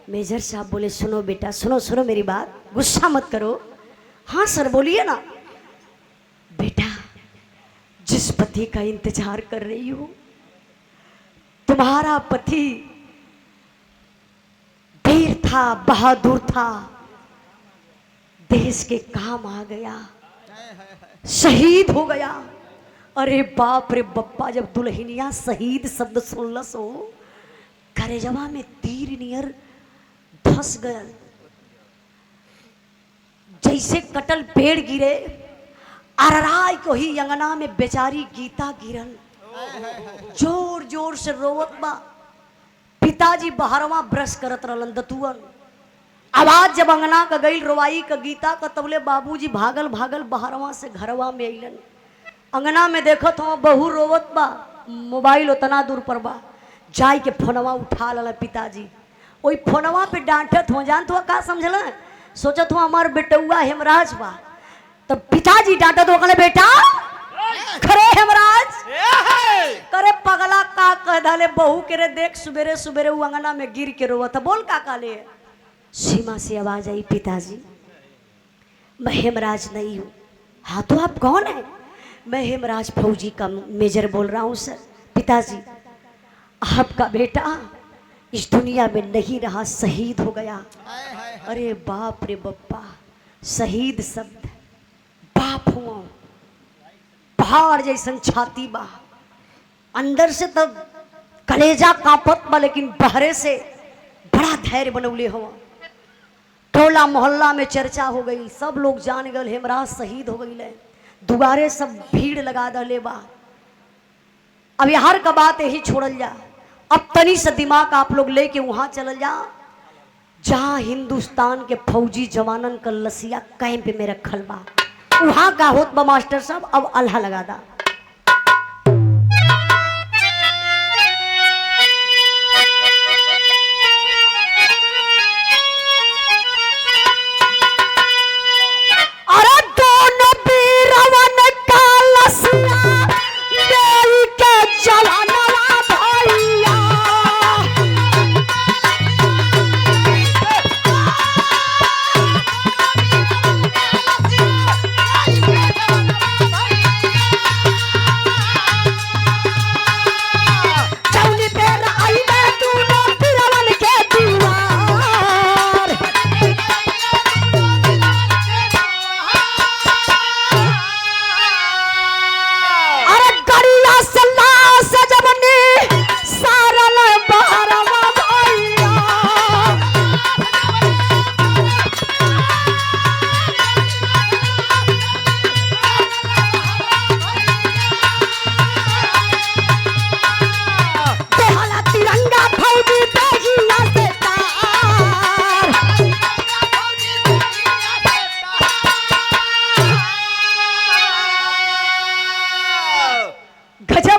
मेजर साहब बोले सुनो बेटा, सुनो सुनो मेरी बात, गुस्सा मत करो। हाँ सर बोलिए ना। बेटा जिस पति का इंतजार कर रही हो, तुम्हारा पति वीर था, बहादुर था, देश के काम आ गया, शहीद हो गया। अरे बाप रे बप्पा, जब दुल्हनिया शहीद शब्द सुनलस हो, करेजवा में तीर नियर धस गया, जैसे कटल पेड़ गिरे, अरराय को ही अंगना में बेचारी गीता गिरल, जोर जोर से रोवत बा। पिताजी बहरवा ब्रश करत रहलन दतुअन, आवाज जब अंगना का गई रोवाई का गीता का, तबले बाबूजी भागल भागल बहरवा से घरवा में अइलन। अंगना में देखत हो बहू रोवत बा, मोबाइल उतना दूर पर बा, जाई के फोनवा उठा लला पिताजी, ओई फोनवा पे डांटत हो, जानत हो का समझल, सोचत हो हमार बेटुआ हेमराज बा, तब पिताजी डांटत हो, कहले बेटा खरे हेमराज, करे पगला का कह डाले बहू के रे, देख सुबेरे सुबेरे वो अंगना में गिर के रोवत, बोल का काले। सीमा से आवाज आई, पिताजी मैं हेमराज नहीं हूँ। हाँ तो आप कौन है? मैं हेमराज फौजी का मेजर बोल रहा हूँ सर। पिताजी आपका बेटा इस दुनिया में नहीं रहा, शहीद हो गया। अरे बाप रे बप्पा, शहीद शब्द, बाप हुआ पहाड़ जैसन छाती बा, अंदर से तब कलेजा कांपत बा, लेकिन बहरे से बड़ा धैर्य बनौले हुआ। टोला मोहल्ला में चर्चा हो गई, सब लोग जान गए हेमराज शहीद हो गई, दुबारे सब भीड़ लगा दले बा। अब यार का बात यही छोड़ल जा, अब तनी से दिमाग आप लोग लेके वहां चल जा जहां हिंदुस्तान के फौजी जवानन का लसिया कैंप में रखल बा, वहां का होत बा मास्टर साहब। अब अल्लाह लगा दा।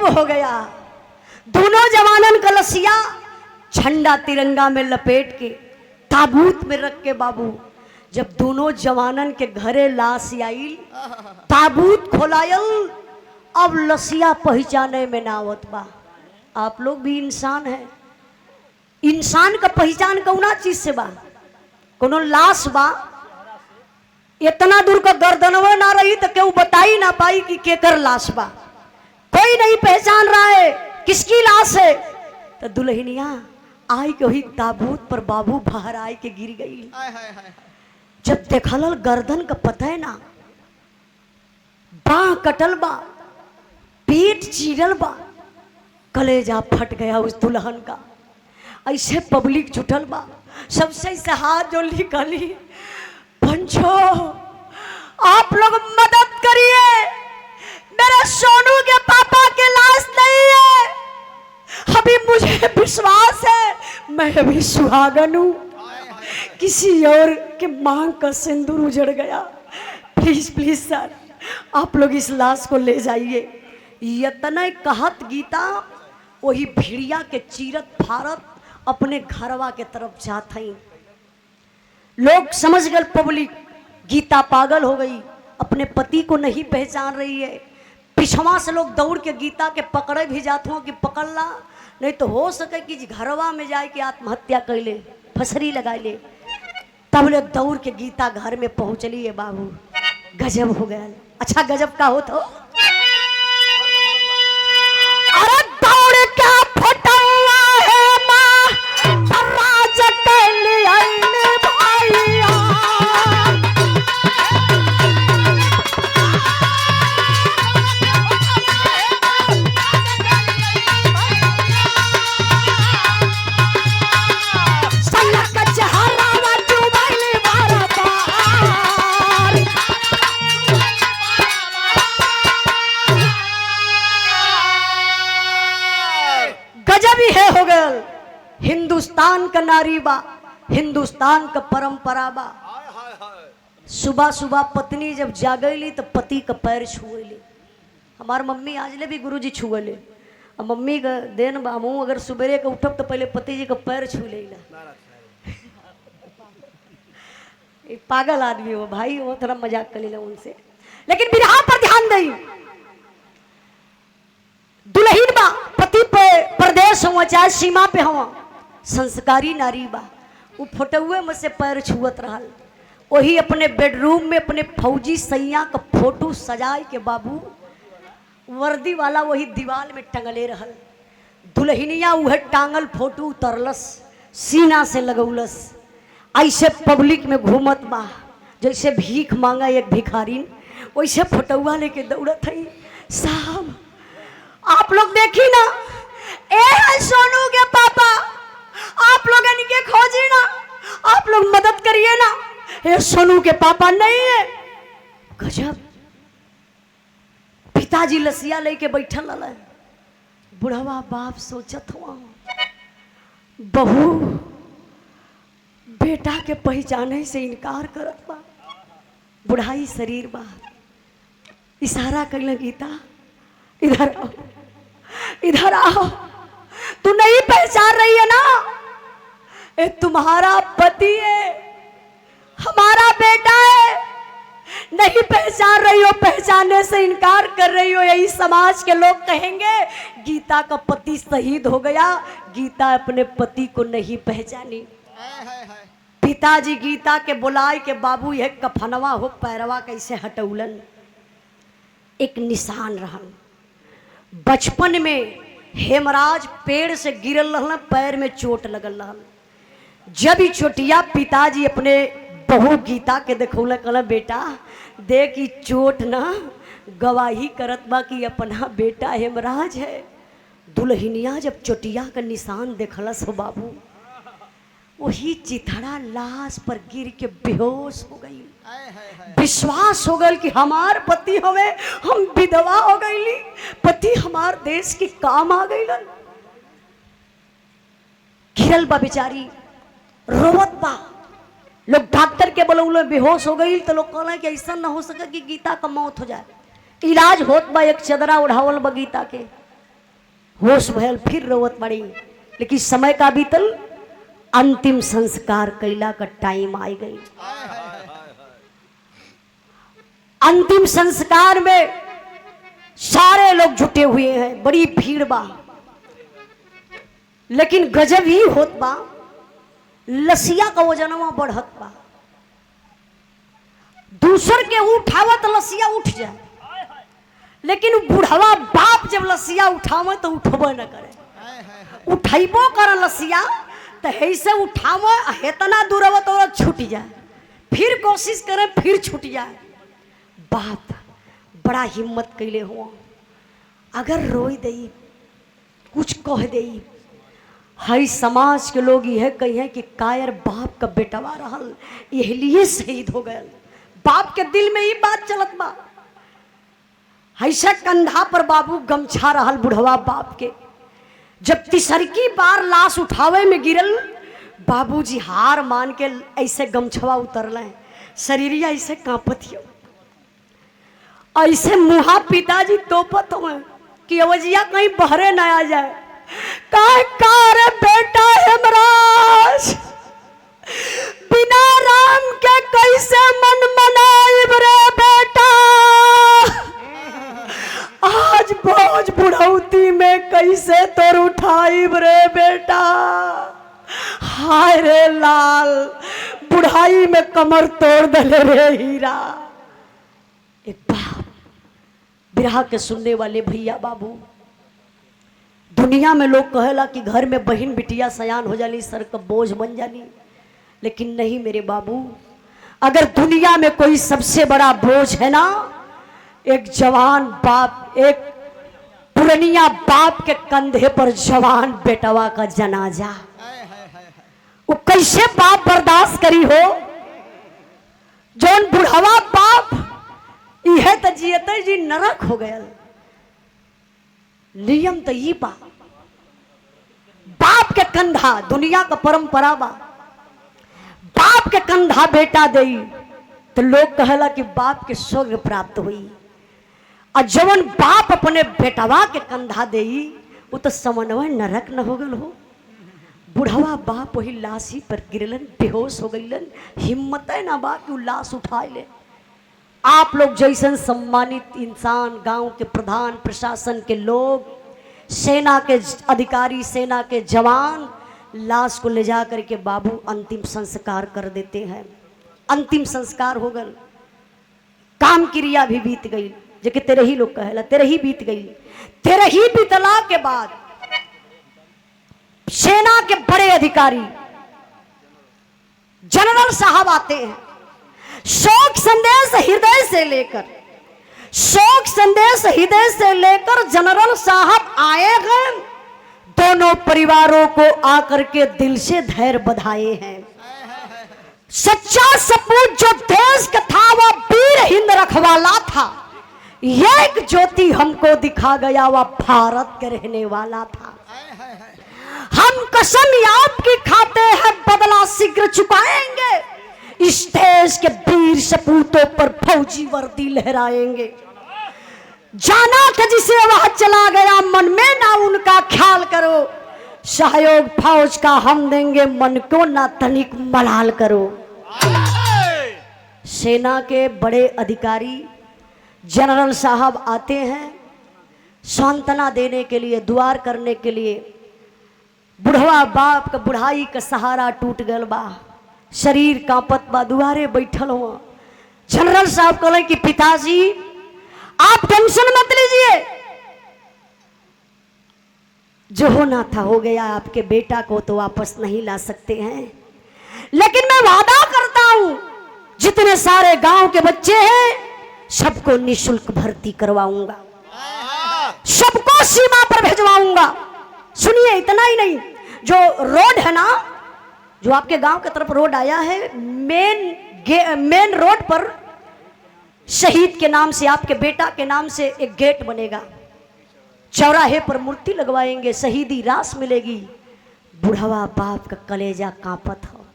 हो गया। दोनों जवानन का लसिया झंडा तिरंगा में लपेट के ताबूत में रख के बाबू, जब दोनों जवानन के घरे लाश आईल, ताबूत खोलायल, अब लसिया पहचाने में ना आवत बा। आप लोग भी इंसान हैं, इंसान का पहचान कौना चीज से बा? कोनो लाश बा, इतना दूर का गर्दनवा ना रही तो केहू बताई ना पाई कि केकर लाश बा। कोई नहीं पहचान रहा है किसकी लाश है। तो दुल्हनिया आई के वही ताबूत पर बाबू बाहर आई के गिर गई। जब देखल गर्दन का पता है ना, बाह कटल बा, पेट चीरल बा, कलेजा फट गया उस दुल्हन का। ऐसे पब्लिक जुटल बा, सबसे से हाथ जो निकली, पंचो आप लोग मदद करिए, मेरे सोनू के पापा के लाश नहीं है। अभी मुझे विश्वास है मैं अभी सुहागन हूं, किसी और के मांग का सिंदूर उजड़ गया। प्लीज प्लीज सर आप लोग इस लाश को ले जाइए। यतना कहत गीता वही भिड़िया के चीरत फारत अपने घरवा के तरफ जात हई। लोग समझ गए, पब्लिक गीता पागल हो गई, अपने पति को नहीं पहचान रही है। पिछवा से लोग दौड़ के गीता के पकड़े भी जाते हो कि पकड़ ला, नहीं तो हो सके कि घरवा में जाए कि आत्महत्या कर ले, फसरी लगा ले। तब लोग दौड़ के गीता घर में पहुंचली है। बाबू गजब हो गया। अच्छा गजब का हो तो अरे दौड़ के फटुआ है माँ राज के लिए भैया। हो गल हिंदुस्तान का नारी बा, हिंदुस्तान का परंपरा बा। सुबह सुबह पत्नी जब जागली तो पति का पैर छुएली। हमार मम्मी आज ले भी गुरुजी छुएले, मम्मी का देन बा। हमहू अगर सुबेरे के उठब तो पहले पति जी का पैर छू लेला। पागल आदमी हो भाई, वो थोड़ा मजाक कर लेला उनसे। लेकिन बिरहा पर ध्यान दई, दुल्हन बा, पति पे प्रदेश हुआ चाहे सीमा पे हुआ, संस्कारी नारी बा। वो फोटोए में से पैर छुअत रहल। वही अपने बेडरूम में अपने फौजी सैया का फोटो सजाए के बाबू वर्दी वाला वही दीवार में टंगले रहल। दुल्हनिया वह टांगल फोटो उतरलस, सीना से लगौलस। ऐसे पब्लिक में घूमत बा जैसे भीख मांगा एक भिखारी, वैसे फोटोआ लेके दौड़त है। साहब आप लोग देखी ना, ए है सोनू के पापा, आप लोग इनके खोजी ना, आप लोग मदद करिए ना, ये सोनू के पापा नहीं है। गजब। पिताजी लसिया लेके बैठल रहा, बुढ़वा बाप सोचत हुआ बहू बेटा के पहचाने से इनकार करत बा, बुढ़ाई शरीर बा। इशारा कर गीता इधर आओ, इधर आओ, तू नहीं पहचान रही है ना, ये तुम्हारा पति है, हमारा बेटा है। नहीं पहचान रही हो, पहचानने से इनकार कर रही हो, यही समाज के लोग कहेंगे गीता का पति शहीद हो गया। गीता अपने पति को नहीं पहचानी। पिताजी गीता के बुलाए के बाबू यह कफनवा हो पैरवा कैसे हटौलन, एक निशान रहन। बचपन में हेमराज पेड़ से गिरल रहन, पैर में चोट लगल रहन। जब ही चोटिया पिताजी अपने बहू गीता के देखौल, कहला बेटा देख ई चोट ना गवाही करत बा कि अपना बेटा हेमराज है। दुल्हनिया जब चोटिया का निशान देखलस हो बाबू, वही चिथड़ा लाश पर गिर के बेहोश हो गई। विश्वास हो गल कि हमार पति हवे, हम विधवा हो गईली, पति हमार देश के काम आ गईलन। गिरल बा बेचारी, रोवत बा। लोग डॉक्टर के बोलौले बेहोश हो गई तो लोग कहला कि ऐसा ना हो सके कि गीता का मौत हो जाए। इलाज होत बा, एक चदरा उड़ावल बा गीता के, होश भयल, फिर रोवत बड़ी। लेकिन समय का बीतल, अंतिम संस्कार कैला का टाइम आ गई। अंतिम संस्कार में सारे लोग जुटे हुए हैं, बड़ी भीड़ बा। लेकिन गजब ही होत बा, लसिया का वजनवा बढ़त बा, दूसर के उठावत लसिया उठ जाए, लेकिन बुढ़वा बाप जब लसिया उठावे तो उठबे न करे, उठैबो कर लसिया तो ऐसे उठावे हेतना दूर अब तो छूट जाए, फिर कोशिश करे फिर छूट जाए। बाप बड़ा हिम्मत कैले हुआ, अगर रोई दई कुछ कह दई, हई समाज के लोग यह कहे कि कायर बाप का बेटवा रहल यह लिए शहीद हो गए। बाप के दिल में ही बात चलत बा, ऐसा कंधा पर बाबू गमछा रहल बुढ़वा बाप के। जब तीसरकी बार लाश उठावे में गिरल, बाबूजी हार मान के ऐसे गमछवा उतरल, शरीरिया ऐसे कांपत हो, ऐसे मुहा पिताजी तोपत हो कि अवजिया कहीं बहरे न आ जाए। कार बेटा हेमराज, बिना राम के कैसे मन मनाइब रे बेटा, आज बोझ बुढ़ौती में कैसे तोर उठाइब रे बेटा। हाय रे लाल, बुढ़ाई में कमर तोड़ दले रे हीरा। एक बाप बिरहा के सुनने वाले भैया बाबू, दुनिया में लोग कहेला कि घर में बहन बिटिया सयान हो जानी, सर का बोझ बन जानी, लेकिन नहीं मेरे बाबू, अगर दुनिया में कोई सबसे बड़ा बोझ है ना, एक जवान बाप, एक पुरनिया बाप के कंधे पर जवान बेटवा का जनाजा। वो कैसे बाप बर्दाश्त करी हो, जौन बुढ़वा बाप यह तो जियते जी नरक हो गया। नियम तो ये बाप के कंधा, दुनिया का परंपरा बा, बाप के कंधा बेटा दई तो लोग कहला कि बाप के स्वर्ग प्राप्त हुई, और जवन बाप अपने बेटवा के कंधा देई वो तो समन्वय नरक न हो गल हो। बुढ़वा बाप वही लाशी पर गिरलन, बेहोश हो गईलन, हिम्मत है ना बा कि लाश उठाए ले। आप लोग जैसन सम्मानित इंसान, गांव के प्रधान, प्रशासन के लोग, सेना के अधिकारी, सेना के जवान लाश को ले जा करके बाबू अंतिम संस्कार कर देते हैं। अंतिम संस्कार हो गल, काम क्रिया भी बीत गई, जो कि तेरे ही लोग कहेला तेरे ही बीत गई। तेरे ही बीतला के बाद सेना के बड़े अधिकारी जनरल साहब आते हैं, शोक संदेश हृदय से लेकर, शोक संदेश हृदय से लेकर जनरल साहब आए हैं, दोनों परिवारों को आकर के दिल से धैर्य बधाए हैं। सच्चा सपूत जो देश का था वह वीर हिंद रखवाला था, एक ज्योति हमको दिखा गया वह भारत के रहने वाला था। हम कसम आपकी खाते हैं बदला शीघ्र चुकाएंगे, इस देश के वीर सपूतों पर फौजी वर्दी लहराएंगे। जाना था जिसे वह चला गया, मन में ना उनका ख्याल करो, सहयोग फौज का हम देंगे, मन को ना तनिक मलाल करो। सेना के बड़े अधिकारी जनरल साहब आते हैं सांत्वना देने के लिए, दुआर करने के लिए। बुढ़वा बाप का बुढ़ाई का सहारा टूट गल बा, शरीर कांपत बा, दुआरे बैठल हुआ। जनरल साहब कहले कि पिताजी आप टेंशन मत लीजिए, जो होना था हो गया, आपके बेटा को तो वापस नहीं ला सकते हैं, लेकिन मैं वादा करता हूं जितने सारे गांव के बच्चे हैं सबको निःशुल्क भर्ती करवाऊंगा, सबको सीमा पर भेजवाऊंगा। सुनिए, इतना ही नहीं, जो रोड है ना, जो आपके गांव की तरफ रोड आया है, मेन रोड पर शहीद के नाम से, आपके बेटा के नाम से एक गेट बनेगा, चौराहे पर मूर्ति लगवाएंगे, शहीदी रास मिलेगी। बुढ़वा बाप का कलेजा कांपत हो,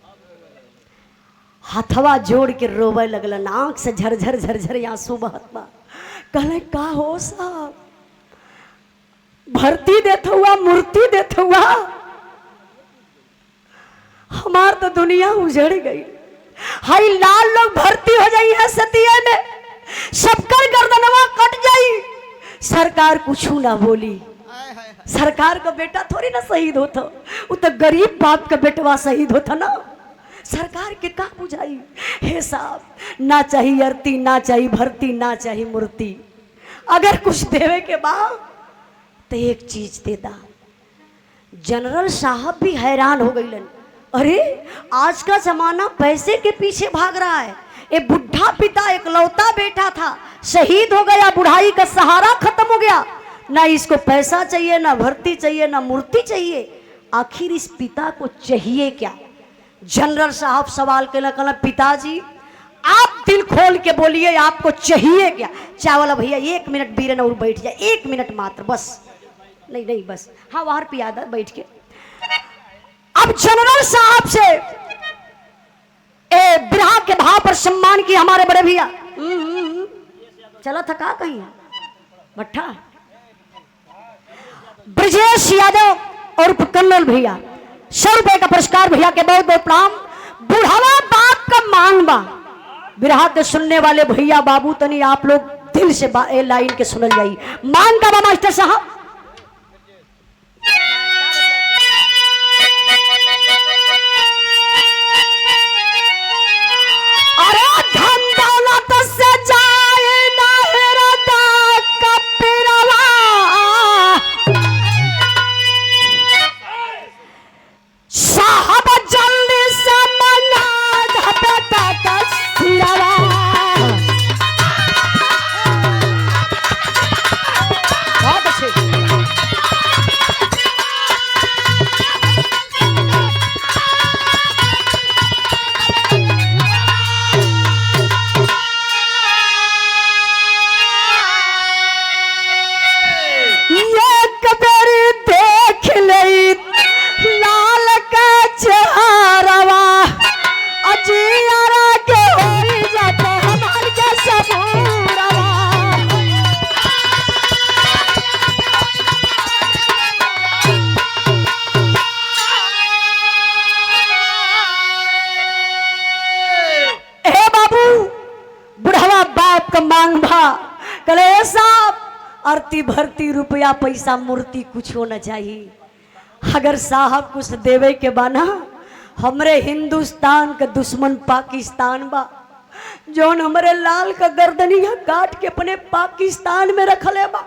हाथवा जोड़ के रोवे लगलन, आंख से झरझर झरझर आंसू बहत बा। कहले का हो साहब, भर्ती देत हुआ, मूर्ति देत हुआ, हमार तो दुनिया उजड़ गई। हाई लाल लोग भर्ती हो जाई है सतिया में, सबकर गर्दनवा कट जाई, सरकार कुछ ना बोली। सरकार का बेटा थोड़ी ना शहीद होता, वो तो गरीब बाप का बेटवा शहीद होता ना, सरकार के का बुझाई। हे साहब ना चाहिए अरती, ना चाहिए भर्ती, ना चाहिए मूर्ति, अगर कुछ देवे के बाद तो एक चीज देता। जनरल साहब भी हैरान हो गई, अरे आज का जमाना पैसे के पीछे भाग रहा है। एक बुढ़ा पिता एकलौता बेटा था, शहीद हो गया, बुढ़ाई का सहारा खत्म हो गया, ना इसको पैसा चाहिए, ना भर्ती चाहिए, ना मूर्ति चाहिए, आखिर इस पिता को चाहिए क्या? जनरल साहब सवाल के कहना, पिताजी आप दिल खोल के बोलिए आपको चाहिए क्या? चावला भैया 1 मिनट बीरन और बैठ जाए, 1 मिनट मात्र बस, नहीं नहीं बस, हाँ बाहर पियादा बैठ के। अब जनरल साहब से बिरहा के भाव पर सम्मान की हमारे बड़े भैया चला था का कहीं भट्ठा ब्रजेश यादव और कर्नल भैया 100 रुपए का पुरस्कार भैया के बहुत बहुत प्रणाम। बुढ़ावा बाप का मांग बा, बिरहा के सुनने वाले भैया बाबू तनी आप लोग दिल से लाइन के सुनल जाई। मांग का बा मास्टर साहब, कले साहब आरती भरती रुपया पैसा मूर्ति कुछ होना चाहिए। अगर साहब कुछ देवे के बाना, हमरे हिंदुस्तान का दुश्मन पाकिस्तान बा, जोन हमरे लाल का गर्दनिया काट के अपने पाकिस्तान में रख ले बा,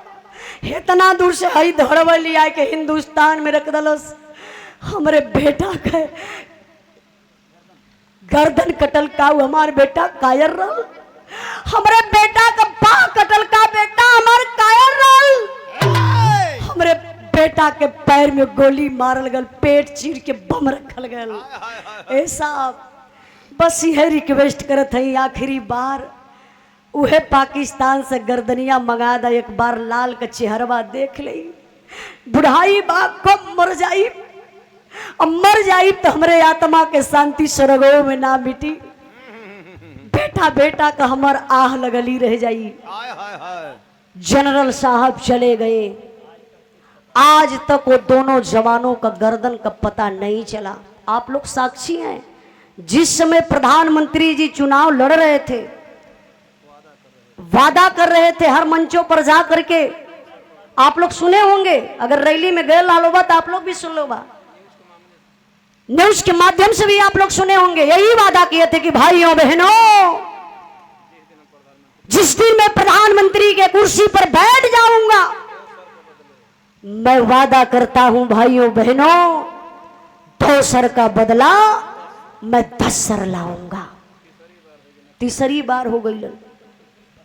इतना दूर से हई धड़वा लिया के हिंदुस्तान में रख दलस। हमरे बेटा के गर्दन कटल का हमार बेटा कायर रहा, हमरे बेटा का बाह कटल का बेटा हमार कायर रहा, हमरे बेटा के पैर में गोली मारल गल, पेट चीर के बम रखल गल। ऐसा बस यह रिक्वेस्ट करत है आखिरी बार उहे पाकिस्तान से गर्दनिया मंगा दा, एक बार लाल का चेहरवा देख ले। बुढ़ाई बाप को मर जाई, अब मर जाई तो हमरे आत्मा के शांति स्वर्गों में ना मिटी, बेटा बेटा का हमार आह लगली रह जाई। जनरल साहब चले गए, आज तक वो दोनों जवानों का गर्दन का पता नहीं चला। आप लोग साक्षी हैं, जिस समय प्रधानमंत्री जी चुनाव लड़ रहे थे, वादा कर रहे थे हर मंचों पर जा करके, आप लोग सुने होंगे, अगर रैली में गए लालोबा तो आप लोग भी सुन लो बा, न्यूज के माध्यम से भी आप लोग सुने होंगे, यही वादा किए थे कि भाइयों बहनों जिस दिन मैं प्रधानमंत्री के कुर्सी पर बैठ जाऊंगा, मैं वादा करता हूं भाइयों बहनों 2 सर का बदला मैं 10 सर लाऊंगा। तीसरी बार हो गई,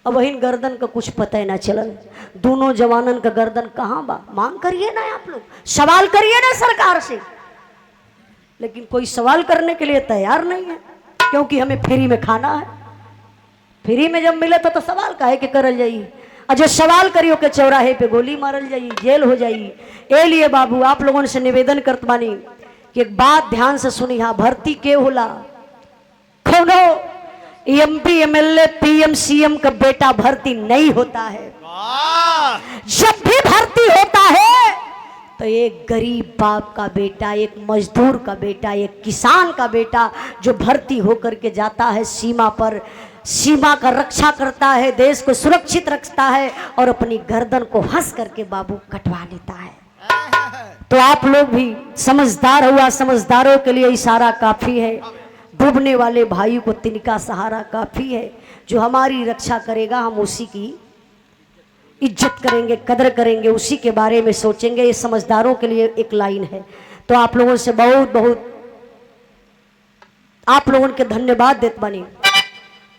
अब वही गर्दन का कुछ पता ही ना चलल, दोनों जवानन का गर्दन कहां बा। मांग करिए ना, आप लोग सवाल करिए ना सरकार से, लेकिन कोई सवाल करने के लिए तैयार नहीं है, क्योंकि हमें फ्री में खाना है। फ्री में जब मिले तो सवाल काहे के करल जाई, और जो सवाल करियो के चौराहे पे गोली मारल जाई, जेल हो जाई। ए लिए बाबू आप लोगों से निवेदन करत बानी कि एक बात ध्यान से सुनी, हाँ भर्ती के होला, कौनो एमपी एमएलए पीएम सीएम का बेटा भर्ती नहीं होता है। जब भी भर्ती होता है तो एक गरीब बाप का बेटा, एक मजदूर का बेटा, एक किसान का बेटा जो भर्ती होकर के जाता है सीमा पर, सीमा का रक्षा करता है, देश को सुरक्षित रखता है और अपनी गर्दन को हंस करके बाबू कटवा लेता है। तो आप लोग भी समझदार हुआ, समझदारों के लिए इशारा काफी है, डूबने वाले भाई को तिनका सहारा काफी है। जो हमारी रक्षा करेगा हम उसी की इज्जत करेंगे, कदर करेंगे, उसी के बारे में सोचेंगे। ये समझदारों के लिए एक लाइन है। तो आप लोगों से बहुत बहुत आप लोगों के धन्यवाद देत बनी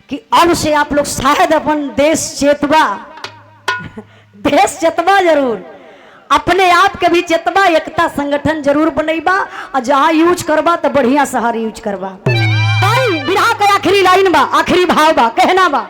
कि अब से आप लोग शायद अपन देश चेतवा देश चेतवा जरूर, अपने आप के भी चेतवा, एकता संगठन जरूर बनेबा, और जहां यूज करबा तो बढ़िया शहर यूज करबा। बिरहा का आखिरी लाइन बा, आखिरी भाव बा, कहना बा।